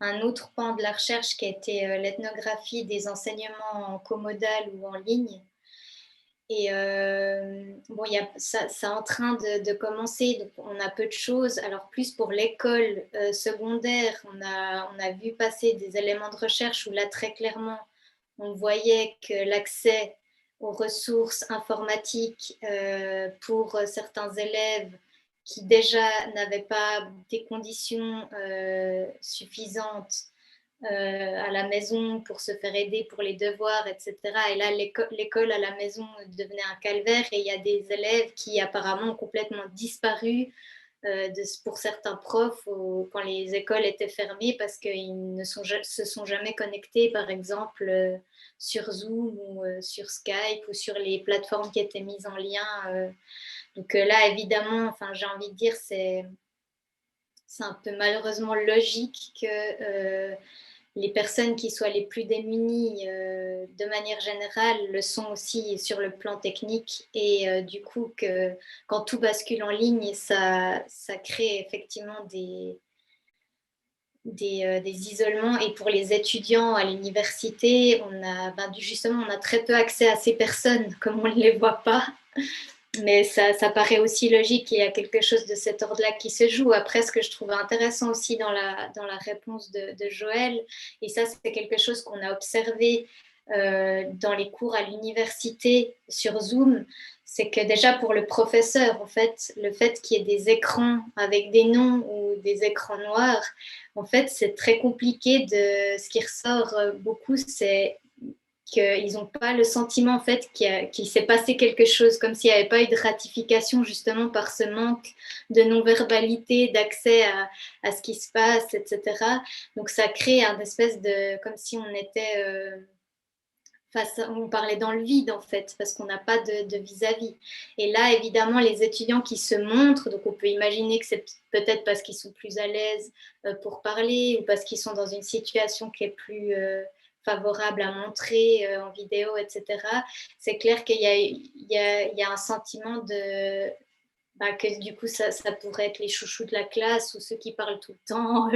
un autre pan de la recherche qui a été l'ethnographie des enseignements en comodal ou en ligne. Et bon, c'est en train de commencer, donc on a peu de choses. Alors plus pour l'école secondaire, on a vu passer des éléments de recherche où là très clairement on voyait que l'accès aux ressources informatiques pour certains élèves qui déjà n'avaient pas des conditions suffisantes à la maison pour se faire aider pour les devoirs, etc. Et là, l'école à la maison devenait un calvaire et il y a des élèves qui apparemment ont complètement disparu pour certains profs quand les écoles étaient fermées parce qu'ils ne se sont jamais connectés, par exemple, sur Zoom ou sur Skype ou sur les plateformes qui étaient mises en lien. Donc là, évidemment, j'ai envie de dire, c'est un peu malheureusement logique que les personnes qui soient les plus démunies de manière générale le sont aussi sur le plan technique et du coup que quand tout bascule en ligne, ça crée effectivement des isolements et pour les étudiants à l'université, on a très peu accès à ces personnes comme on ne les voit pas. Mais ça paraît aussi logique qu'il y a quelque chose de cet ordre-là qui se joue. Après, ce que je trouve intéressant aussi dans la réponse de Joël, et ça c'est quelque chose qu'on a observé dans les cours à l'université sur Zoom, c'est que déjà pour le professeur, en fait, le fait qu'il y ait des écrans avec des noms ou des écrans noirs, en fait, c'est très compliqué. Ce qui ressort beaucoup, c'est qu'ils n'ont pas le sentiment en fait qu'il s'est passé quelque chose, comme s'il n'y avait pas eu de ratification justement par ce manque de non-verbalité, d'accès à ce qui se passe, etc. Donc ça crée un espèce de, comme si on était on parlait dans le vide en fait, parce qu'on n'a pas de vis-à-vis. Et là, évidemment, les étudiants qui se montrent, donc on peut imaginer que c'est peut-être parce qu'ils sont plus à l'aise pour parler ou parce qu'ils sont dans une situation qui est plus favorable à montrer en vidéo, etc. C'est clair qu'il y a un sentiment de que du coup ça pourrait être les chouchous de la classe ou ceux qui parlent tout le temps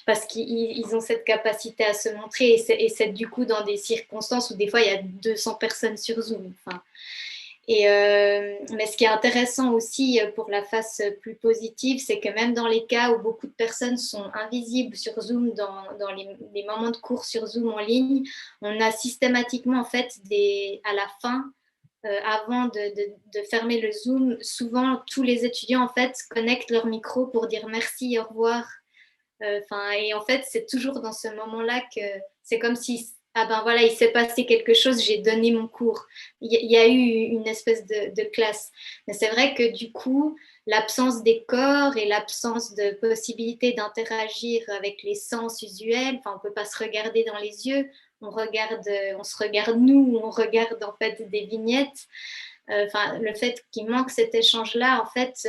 parce qu'ils ont cette capacité à se montrer et c'est du coup dans des circonstances où des fois il y a 200 personnes sur Zoom. Mais ce qui est intéressant aussi pour la face plus positive, c'est que même dans les cas où beaucoup de personnes sont invisibles sur Zoom, dans les moments de cours sur Zoom en ligne, on a systématiquement en fait à la fin, avant de fermer le Zoom, souvent tous les étudiants en fait connectent leur micro pour dire merci, au revoir. Et en fait, c'est toujours dans ce moment-là que c'est comme si voilà, il s'est passé quelque chose, j'ai donné mon cours. Il y a eu une espèce de classe. Mais c'est vrai que du coup, l'absence des corps et l'absence de possibilité d'interagir avec les sens usuels, on ne peut pas se regarder dans les yeux, on se regarde nous, on regarde en fait des vignettes. Le fait qu'il manque cet échange-là, en fait,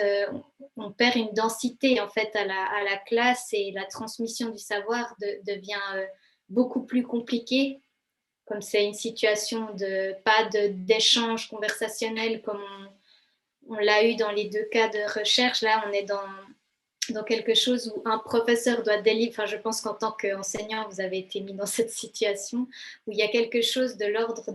on perd une densité en fait à la classe et la transmission du savoir devient beaucoup plus compliquée. Comme c'est une situation pas d'échange conversationnel comme on l'a eu dans les deux cas de recherche. Là, on est dans quelque chose où un professeur doit délivrer, je pense qu'en tant qu'enseignant, vous avez été mis dans cette situation où il y a quelque chose de l'ordre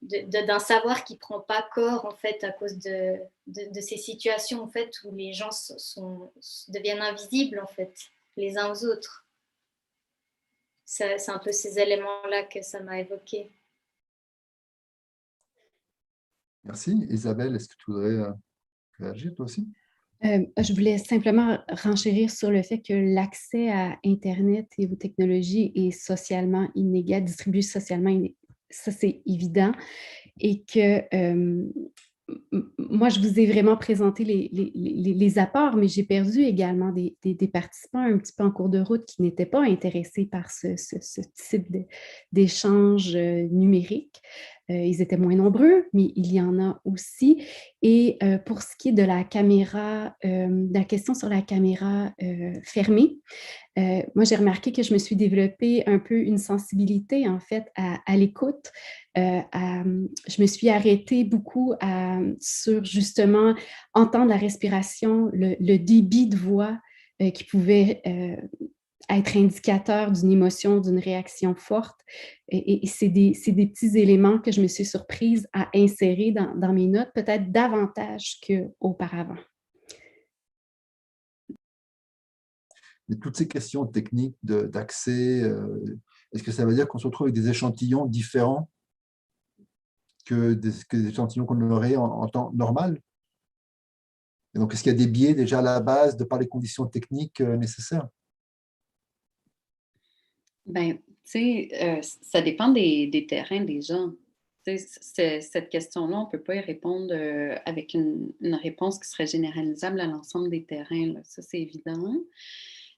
d'un savoir qui ne prend pas corps en fait à cause de ces situations en fait où les gens deviennent invisibles en fait les uns aux autres. C'est un peu ces éléments-là que ça m'a évoqué.
Merci. Isabelle, est-ce que tu voudrais réagir toi aussi?
Je voulais simplement renchérir sur le fait que l'accès à Internet et aux technologies est socialement inégal, distribué socialement inégal. Ça, c'est évident. Et que moi, je vous ai vraiment présenté les apports, mais j'ai perdu également des participants un petit peu en cours de route qui n'étaient pas intéressés par ce type d'échange numérique. Ils étaient moins nombreux, mais il y en a aussi. Et pour ce qui est de la caméra, de la question sur la caméra fermée, moi, j'ai remarqué que je me suis développée un peu une sensibilité, en fait, à l'écoute. Je me suis arrêtée beaucoup sur, justement, entendre la respiration, le débit de voix qui pouvait être indicateur d'une émotion, d'une réaction forte. Et c'est des petits éléments que je me suis surprise à insérer dans mes notes, peut-être davantage qu'auparavant.
Mais toutes ces questions techniques d'accès, est-ce que ça veut dire qu'on se retrouve avec des échantillons différents que des échantillons qu'on aurait en temps normal? Et donc, est-ce qu'il y a des biais déjà à la base de par les conditions techniques nécessaires?
Ben, tu sais, ça dépend des terrains des gens. Tu sais, cette question-là, on ne peut pas y répondre avec une réponse qui serait généralisable à l'ensemble des terrains, là. Ça, c'est évident.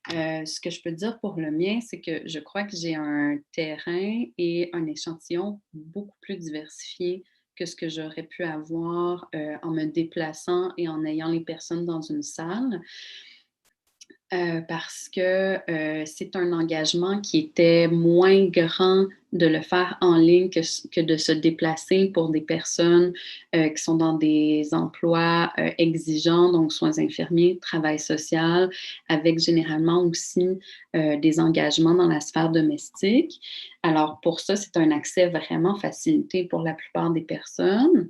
Ce que je peux dire pour le mien, c'est que je crois que j'ai un terrain et un échantillon beaucoup plus diversifié que ce que j'aurais pu avoir en me déplaçant et en ayant les personnes dans une salle. Parce que c'est un engagement qui était moins grand de le faire en ligne que de se déplacer pour des personnes qui sont dans des emplois exigeants, donc soins infirmiers, travail social, avec généralement aussi des engagements dans la sphère domestique. Alors pour ça, c'est un accès vraiment facilité pour la plupart des personnes.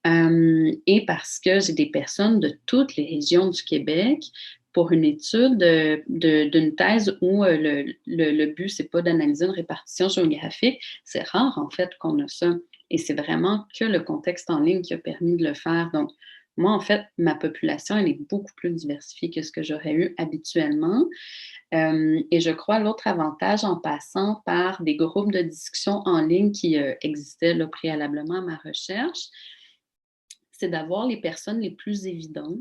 Et parce que j'ai des personnes de toutes les régions du Québec pour une étude d'une thèse où le but, c'est pas d'analyser une répartition géographique. C'est rare, en fait, qu'on a ça. Et c'est vraiment que le contexte en ligne qui a permis de le faire. Donc, moi, en fait, ma population, elle est beaucoup plus diversifiée que ce que j'aurais eu habituellement. Et je crois l'autre avantage en passant par des groupes de discussion en ligne qui existaient là, préalablement à ma recherche, c'est d'avoir les personnes les plus évidentes,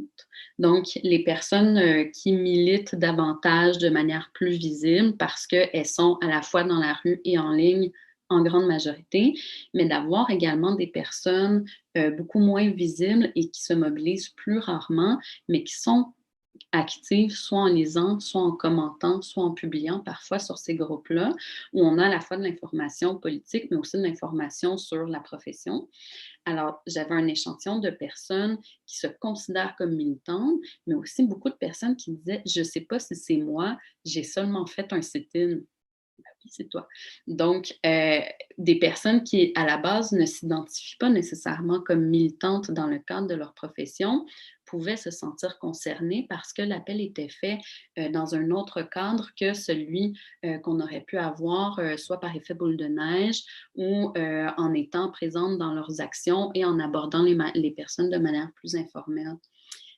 donc les personnes qui militent davantage de manière plus visible parce qu'elles sont à la fois dans la rue et en ligne en grande majorité, mais d'avoir également des personnes beaucoup moins visibles et qui se mobilisent plus rarement, mais qui sont actives, soit en lisant, soit en commentant, soit en publiant parfois sur ces groupes-là, où on a à la fois de l'information politique, mais aussi de l'information sur la profession. Alors, j'avais un échantillon de personnes qui se considèrent comme militantes, mais aussi beaucoup de personnes qui disaient « Je ne sais pas si c'est moi, j'ai seulement fait un sit-in ». Ben oui, c'est toi. Donc, des personnes qui, à la base, ne s'identifient pas nécessairement comme militantes dans le cadre de leur profession, pouvaient se sentir concernées parce que l'appel était fait dans un autre cadre que celui qu'on aurait pu avoir, soit par effet boule de neige ou en étant présente dans leurs actions et en abordant les personnes de manière plus informelle.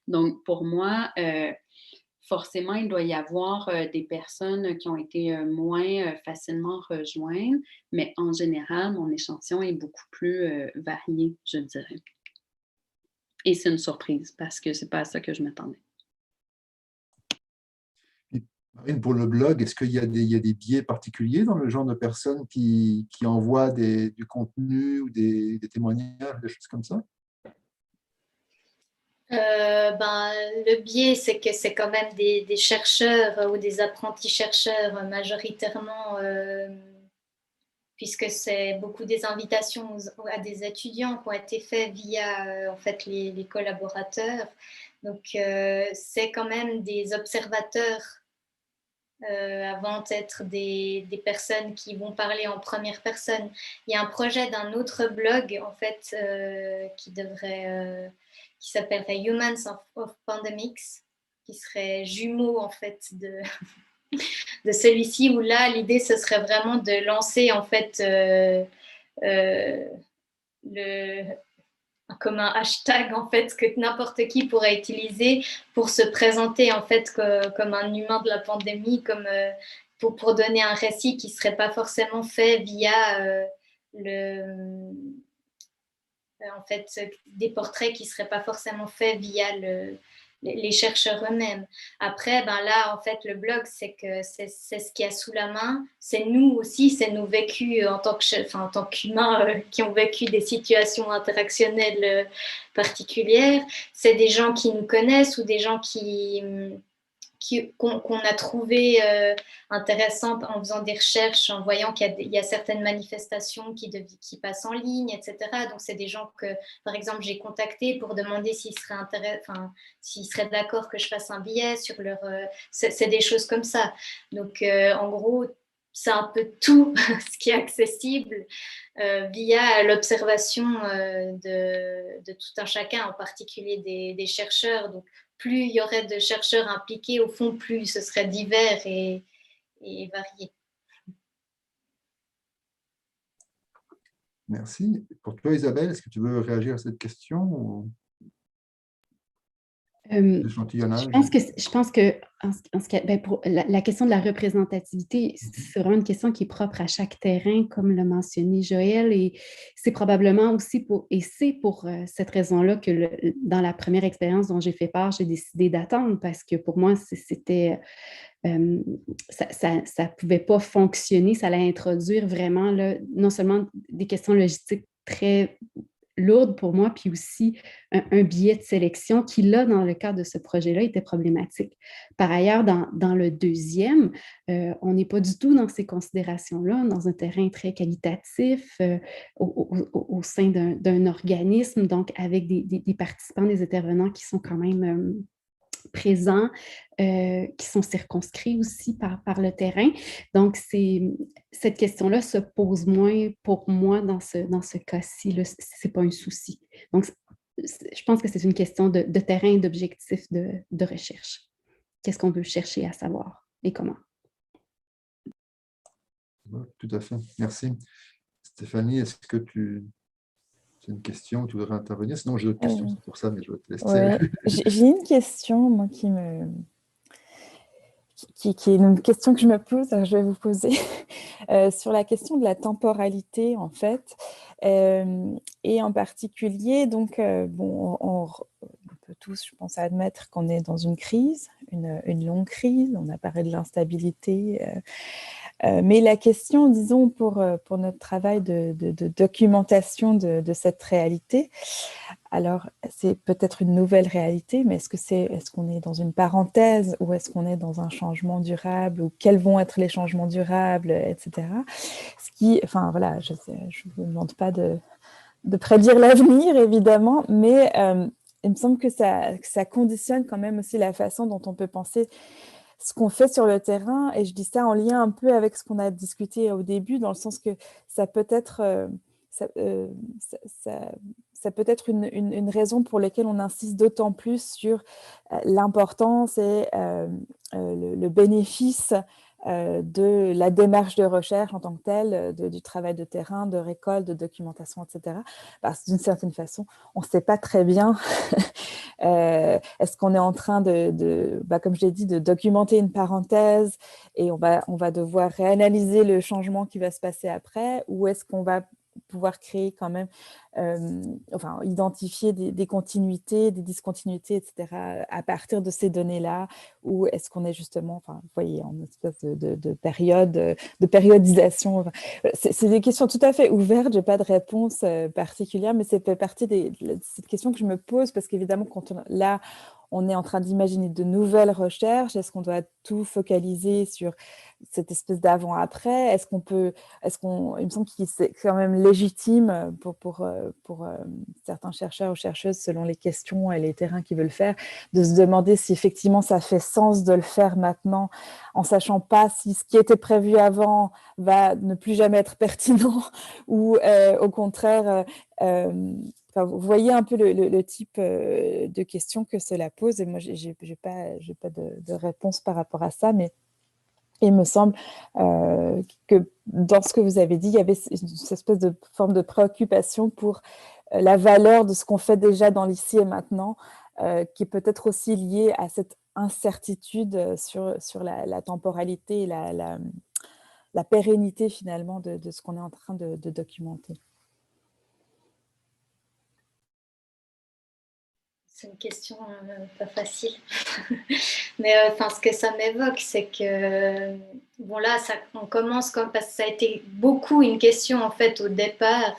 Donc, pour moi, forcément, il doit y avoir des personnes qui ont été moins facilement rejointes, mais en général, mon échantillon est beaucoup plus varié, je dirais. Et c'est une surprise parce que c'est pas à ça que je m'attendais.
Marine, pour le blog, est-ce qu'il y a des biais particuliers dans le genre de personnes qui envoient du contenu ou des témoignages, des choses comme ça?
Le biais, c'est que c'est quand même des chercheurs ou des apprentis chercheurs majoritairement, puisque c'est beaucoup des invitations à des étudiants qui ont été faites via en fait, les collaborateurs. Donc, c'est quand même des observateurs avant d'être des personnes qui vont parler en première personne. Il y a un projet d'un autre blog, en fait, qui s'appellerait Humans of Pandemics, qui serait jumeau, en fait, de celui-ci, où là, l'idée, ce serait vraiment de lancer, en fait, comme un hashtag, en fait, que n'importe qui pourrait utiliser pour se présenter, en fait, comme un humain de la pandémie, comme pour donner un récit qui ne serait pas forcément fait via en fait, des portraits qui ne seraient pas forcément faits via les chercheurs eux-mêmes. Après, là, en fait, le blog, c'est ce qu'il y a sous la main. C'est nous aussi, c'est nos vécus en tant qu'humains qui ont vécu des situations interactionnelles particulières. C'est des gens qui nous connaissent ou des gens qui qu'on a trouvées intéressantes en faisant des recherches, en voyant qu'il y a certaines manifestations qui passent en ligne, etc. Donc, c'est des gens que, par exemple, j'ai contactés pour demander s'ils seraient d'accord que je fasse un billet sur leur... c'est des choses comme ça. Donc, en gros, c'est un peu tout ce qui est accessible via l'observation de tout un chacun, en particulier des chercheurs. Donc, plus il y aurait de chercheurs impliqués, au fond, plus ce serait divers et varié.
Merci. Pour toi, Isabelle, est-ce que tu veux réagir à cette question ou l'échantillonnage?
Je pense que pour la question de la représentativité, c'est vraiment une question qui est propre à chaque terrain, comme l'a mentionné Joël, et c'est probablement aussi pour cette raison-là que dans la première expérience dont j'ai fait part, j'ai décidé d'attendre, parce que pour moi, c'était ça ne pouvait pas fonctionner, ça allait introduire vraiment là, non seulement des questions logistiques très lourdes pour moi, puis aussi un biais de sélection qui, là, dans le cadre de ce projet-là, était problématique. Par ailleurs, dans le deuxième, on n'est pas du tout dans ces considérations-là, dans un terrain très qualitatif, au sein d'un organisme, donc avec des participants, des intervenants qui sont quand même présents, qui sont circonscrits aussi par le terrain. Donc, cette question-là se pose moins pour moi dans ce cas-ci. Ce n'est pas un souci. Donc, je pense que c'est une question de terrain et d'objectif de recherche. Qu'est-ce qu'on veut chercher à savoir et comment?
Tout à fait. Merci. Stéphanie, est-ce que c'est une question, tu voudrais intervenir? Sinon, j'ai d'autres questions, c'est pour ça, mais je vais te laisser.
Ouais. J'ai une question, moi, qui est une question que je me pose, alors je vais vous poser, sur la question de la temporalité, en fait, et en particulier, donc, bon, on peut tous, je pense, admettre qu'on est dans une crise, une longue crise, on a parlé de l'instabilité, mais la question, disons, pour notre travail de documentation de cette réalité, alors c'est peut-être une nouvelle réalité, mais est-ce qu'on est dans une parenthèse ou est-ce qu'on est dans un changement durable ou quels vont être les changements durables, etc. Enfin voilà, je ne vous demande pas de prédire l'avenir, évidemment, mais il me semble que ça conditionne quand même aussi la façon dont on peut penser ce qu'on fait sur le terrain, et je dis ça en lien un peu avec ce qu'on a discuté au début, dans le sens que ça peut être, ça peut être une raison pour laquelle on insiste d'autant plus sur l'importance et le bénéfice de la démarche de recherche en tant que telle, du travail de terrain, de récolte, de documentation, etc. Parce que d'une certaine façon, on ne sait pas très bien est-ce qu'on est en train comme je l'ai dit, de documenter une parenthèse et on va devoir réanalyser le changement qui va se passer après, ou est-ce qu'on va pouvoir créer quand même, identifier des continuités, des discontinuités, etc. à partir de ces données-là, ou est-ce qu'on est justement, vous voyez, en espèce de période, de périodisation. C'est des questions tout à fait ouvertes, je n'ai pas de réponse particulière, mais c'est fait partie de cette question que je me pose, parce qu'évidemment, là, on est en train d'imaginer de nouvelles recherches. Est-ce qu'on doit tout focaliser sur cette espèce d'avant-après? Il me semble que c'est quand même légitime pour certains chercheurs ou chercheuses, selon les questions et les terrains qu'ils veulent faire, de se demander si effectivement ça fait sens de le faire maintenant, en sachant pas si ce qui était prévu avant va ne plus jamais être pertinent ou au contraire... vous voyez un peu le type de questions que cela pose, et moi, je n'ai pas de réponse par rapport à ça, mais il me semble que dans ce que vous avez dit, il y avait une espèce de forme de préoccupation pour la valeur de ce qu'on fait déjà dans l'ici et maintenant, qui est peut-être aussi liée à cette incertitude sur la temporalité et la pérennité finalement de ce qu'on est en train de documenter.
C'est une question pas facile. Mais ce que ça m'évoque, c'est que bon là, on commence parce que ça a été beaucoup une question en fait au départ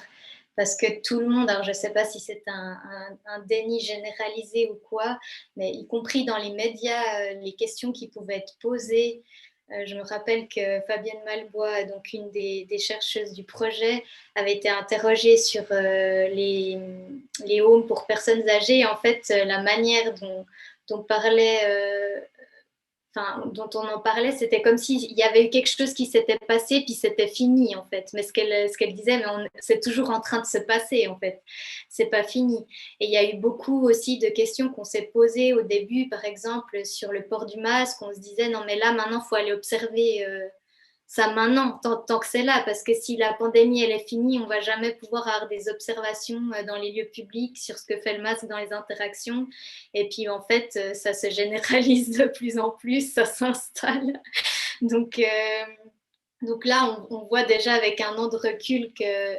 parce que tout le monde, alors je ne sais pas si c'est un déni généralisé ou quoi, mais y compris dans les médias, les questions qui pouvaient être posées. Je me rappelle que Fabienne Malbois, donc une des chercheuses du projet, avait été interrogée sur les homes pour personnes âgées. En fait, la manière dont on en parlait, c'était comme s'il y avait eu quelque chose qui s'était passé, puis c'était fini, en fait. Mais ce qu'elle disait, mais c'est toujours en train de se passer, en fait. C'est pas fini. Et il y a eu beaucoup aussi de questions qu'on s'est posées au début, par exemple, sur le port du masque. On se disait, non, mais là, maintenant, il faut aller observer ça maintenant, tant que c'est là, parce que si la pandémie, elle est finie, on ne va jamais pouvoir avoir des observations dans les lieux publics sur ce que fait le masque dans les interactions. Et puis, en fait, ça se généralise de plus en plus, ça s'installe. Donc là, on voit déjà avec un an de recul qu'il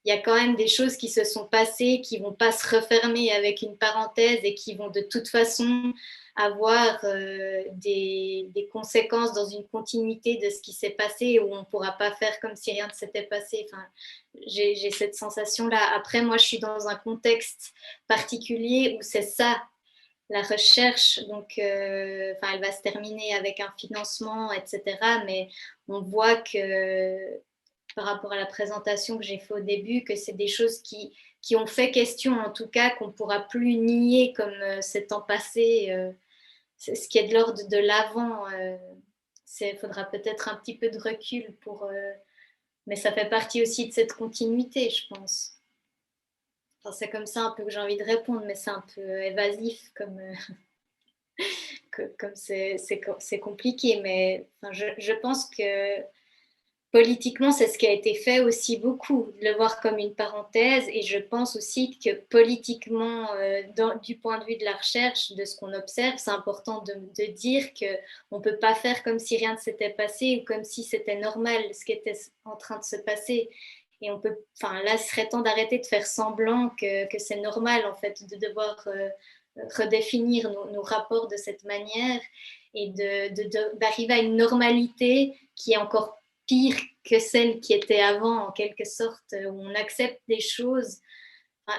y a quand même des choses qui se sont passées, qui ne vont pas se refermer avec une parenthèse et qui vont de toute façon avoir des conséquences dans une continuité de ce qui s'est passé, où on ne pourra pas faire comme si rien ne s'était passé. Enfin, j'ai cette sensation-là. Après, moi, je suis dans un contexte particulier où c'est ça, la recherche. Donc, elle va se terminer avec un financement, etc. Mais on voit que, par rapport à la présentation que j'ai fait au début, que c'est des choses qui ont fait question, en tout cas, qu'on ne pourra plus nier comme ces temps passés. C'est ce qui est de l'ordre de l'avant. Il faudra peut-être un petit peu de recul pour... mais ça fait partie aussi de cette continuité, je pense. Enfin, c'est comme ça un peu que j'ai envie de répondre, mais c'est un peu évasif comme... comme c'est compliqué. Mais enfin, je pense que politiquement, c'est ce qui a été fait aussi beaucoup, de le voir comme une parenthèse. Et je pense aussi que politiquement, du point de vue de la recherche, de ce qu'on observe, c'est important de dire qu'on ne peut pas faire comme si rien ne s'était passé ou comme si c'était normal ce qui était en train de se passer. Et là, ce serait temps d'arrêter de faire semblant que c'est normal, en fait, de devoir redéfinir nos rapports de cette manière et d'arriver à une normalité qui est encore pire que celle qui était avant, en quelque sorte, où on accepte des choses.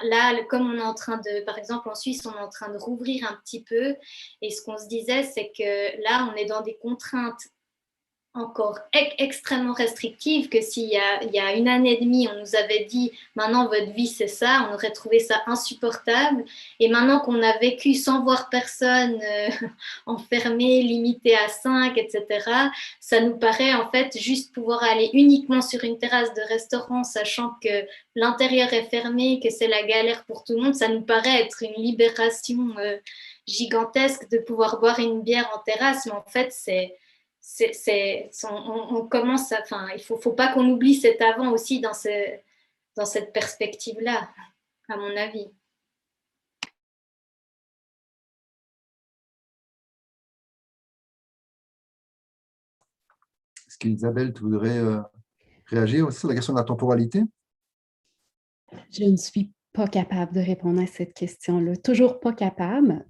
Là, comme on est en train de, par exemple en Suisse, on est en train de rouvrir un petit peu, et ce qu'on se disait, c'est que là, on est dans des contraintes encore extrêmement restrictive, que s'il y a une année et demie, on nous avait dit maintenant votre vie c'est ça, on aurait trouvé ça insupportable. Et maintenant qu'on a vécu sans voir personne, enfermé, limité à 5, etc., ça nous paraît en fait juste pouvoir aller uniquement sur une terrasse de restaurant, sachant que l'intérieur est fermé, que c'est la galère pour tout le monde, ça nous paraît être une libération gigantesque de pouvoir boire une bière en terrasse, mais en fait on commence à, enfin, il faut pas qu'on oublie cet avant aussi dans cette perspective-là, à mon avis.
Est-ce qu'Isabelle, tu voudrais réagir aussi sur la question de la temporalité?
Je ne suis pas capable de répondre à cette question-là. Toujours pas capable.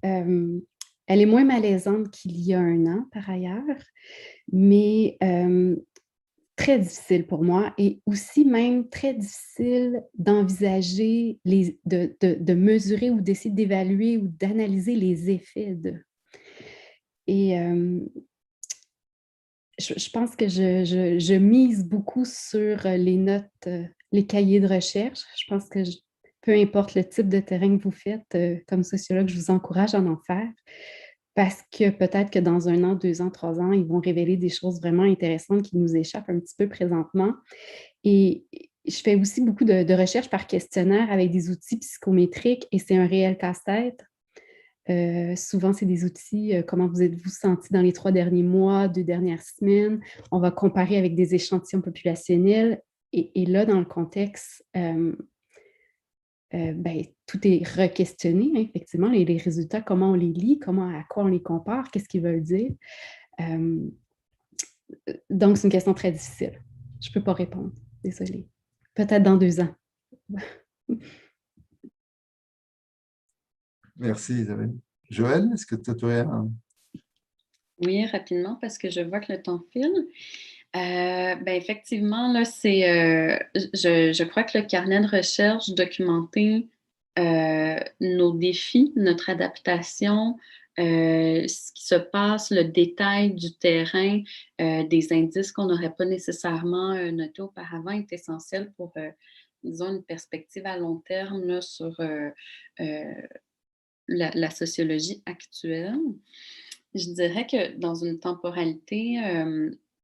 Elle est moins malaisante qu'il y a un an, par ailleurs, mais très difficile pour moi et aussi même très difficile d'envisager, de mesurer ou d'essayer d'évaluer ou d'analyser les effets de. Et je pense que je mise beaucoup sur les notes, les cahiers de recherche. Je pense que peu importe le type de terrain que vous faites, comme sociologue, je vous encourage à en faire parce que peut-être que dans 1 an, 2 ans, 3 ans, ils vont révéler des choses vraiment intéressantes qui nous échappent un petit peu présentement. Et je fais aussi beaucoup de recherches par questionnaire avec des outils psychométriques et c'est un réel casse-tête. Souvent, c'est des outils, comment vous êtes-vous senti dans les 3 derniers mois, 2 dernières semaines. On va comparer avec des échantillons populationnels. Et là, dans le contexte, tout est re-questionné, hein, effectivement, les résultats, comment on les lit, à quoi on les compare, qu'est-ce qu'ils veulent dire. Donc, c'est une question très difficile. Je ne peux pas répondre, désolée. Peut-être dans 2 ans.
Merci Isabelle. Joël, est-ce que tu aurais un...
Oui, rapidement, parce que je vois que le temps file. Effectivement, là, je crois que le carnet de recherche documentait nos défis, notre adaptation, ce qui se passe, le détail du terrain, des indices qu'on n'aurait pas nécessairement notés auparavant est essentiel pour, disons, une perspective à long terme là, sur la sociologie actuelle. Je dirais que dans une temporalité,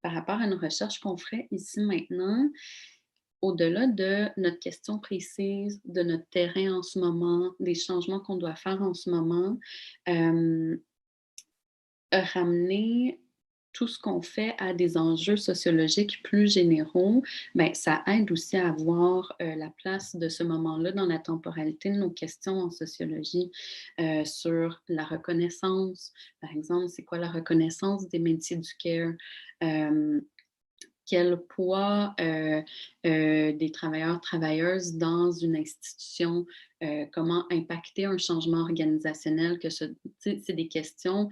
par rapport à une recherche qu'on ferait ici maintenant, au-delà de notre question précise, de notre terrain en ce moment, des changements qu'on doit faire en ce moment, ramener tout ce qu'on fait à des enjeux sociologiques plus généraux, ça aide aussi à voir la place de ce moment-là dans la temporalité de nos questions en sociologie sur la reconnaissance. Par exemple, c'est quoi la reconnaissance des métiers du care? Quel poids des travailleurs, travailleuses dans une institution, comment impacter un changement organisationnel, c'est des questions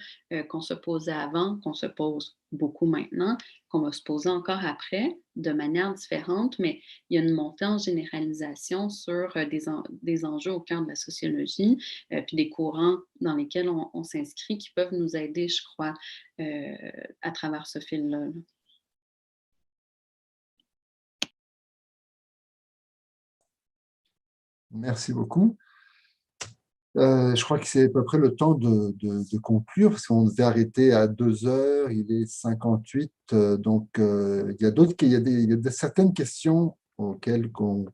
qu'on se posait avant, qu'on se pose beaucoup maintenant, qu'on va se poser encore après, de manière différente, mais il y a une montée en généralisation sur des enjeux au cœur de la sociologie, puis des courants dans lesquels on s'inscrit qui peuvent nous aider, je crois, à travers ce fil-là.
Merci beaucoup. Je crois que c'est à peu près le temps de conclure, parce qu'on devait arrêter à 2 heures, il est 58, donc il y a certaines questions auxquelles on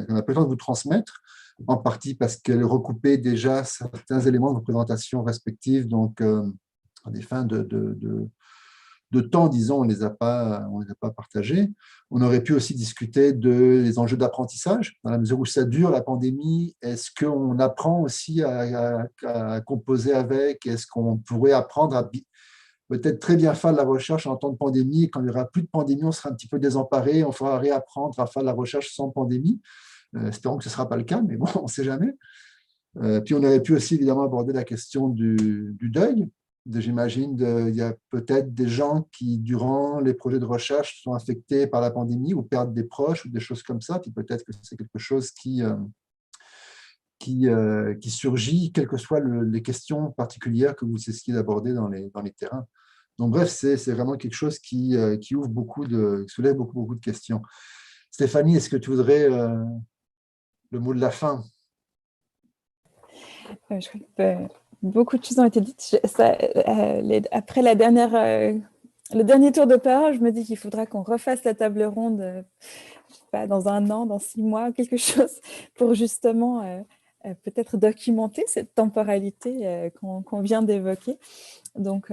n'a pas le temps de vous transmettre, en partie parce qu'elles recoupaient déjà certains éléments de vos présentations respectives, donc à des fins de temps, disons, on ne les a pas partagés. On aurait pu aussi discuter des enjeux d'apprentissage. Dans la mesure où ça dure, la pandémie, est-ce qu'on apprend aussi à composer avec? Est-ce qu'on pourrait apprendre à peut-être très bien faire de la recherche en temps de pandémie? Quand il n'y aura plus de pandémie, on sera un petit peu désemparé, on faudra réapprendre à faire de la recherche sans pandémie. Espérons que ce ne sera pas le cas, mais bon, on ne sait jamais. Puis on aurait pu aussi évidemment aborder la question du deuil. J'imagine qu'il y a peut-être des gens qui, durant les projets de recherche, sont affectés par la pandémie ou perdent des proches ou des choses comme ça. Puis peut-être que c'est quelque chose qui surgit, quelles que soient les questions particulières que vous essayez d'aborder dans les terrains. Donc bref, c'est vraiment quelque chose qui soulève beaucoup de questions. Stéphanie, est-ce que tu voudrais le mot de la fin?
Je crois que beaucoup de choses ont été dites. Après le dernier tour de parole, je me dis qu'il faudra qu'on refasse la table ronde, je sais pas, dans 1 an, dans 6 mois, quelque chose, pour justement peut-être documenter cette temporalité qu'on vient d'évoquer. Donc,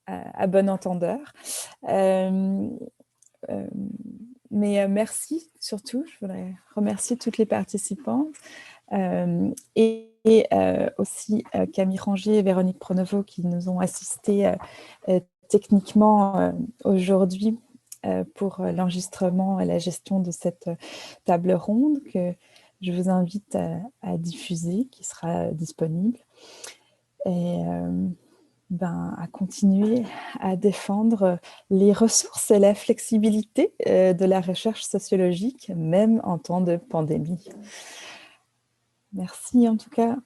à bon entendeur. Mais merci surtout. Je voudrais remercier toutes les participantes. Et aussi Camille Rangier et Véronique Pronovo qui nous ont assistés techniquement aujourd'hui pour l'enregistrement et la gestion de cette table ronde que je vous invite à diffuser, qui sera disponible. Et à continuer à défendre les ressources et la flexibilité de la recherche sociologique, même en temps de pandémie. Merci en tout cas.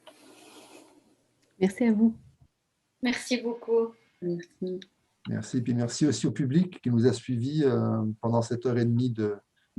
Merci à vous.
Merci beaucoup.
Merci.
Merci. Et puis merci aussi au public qui nous a suivis pendant cette heure et demie de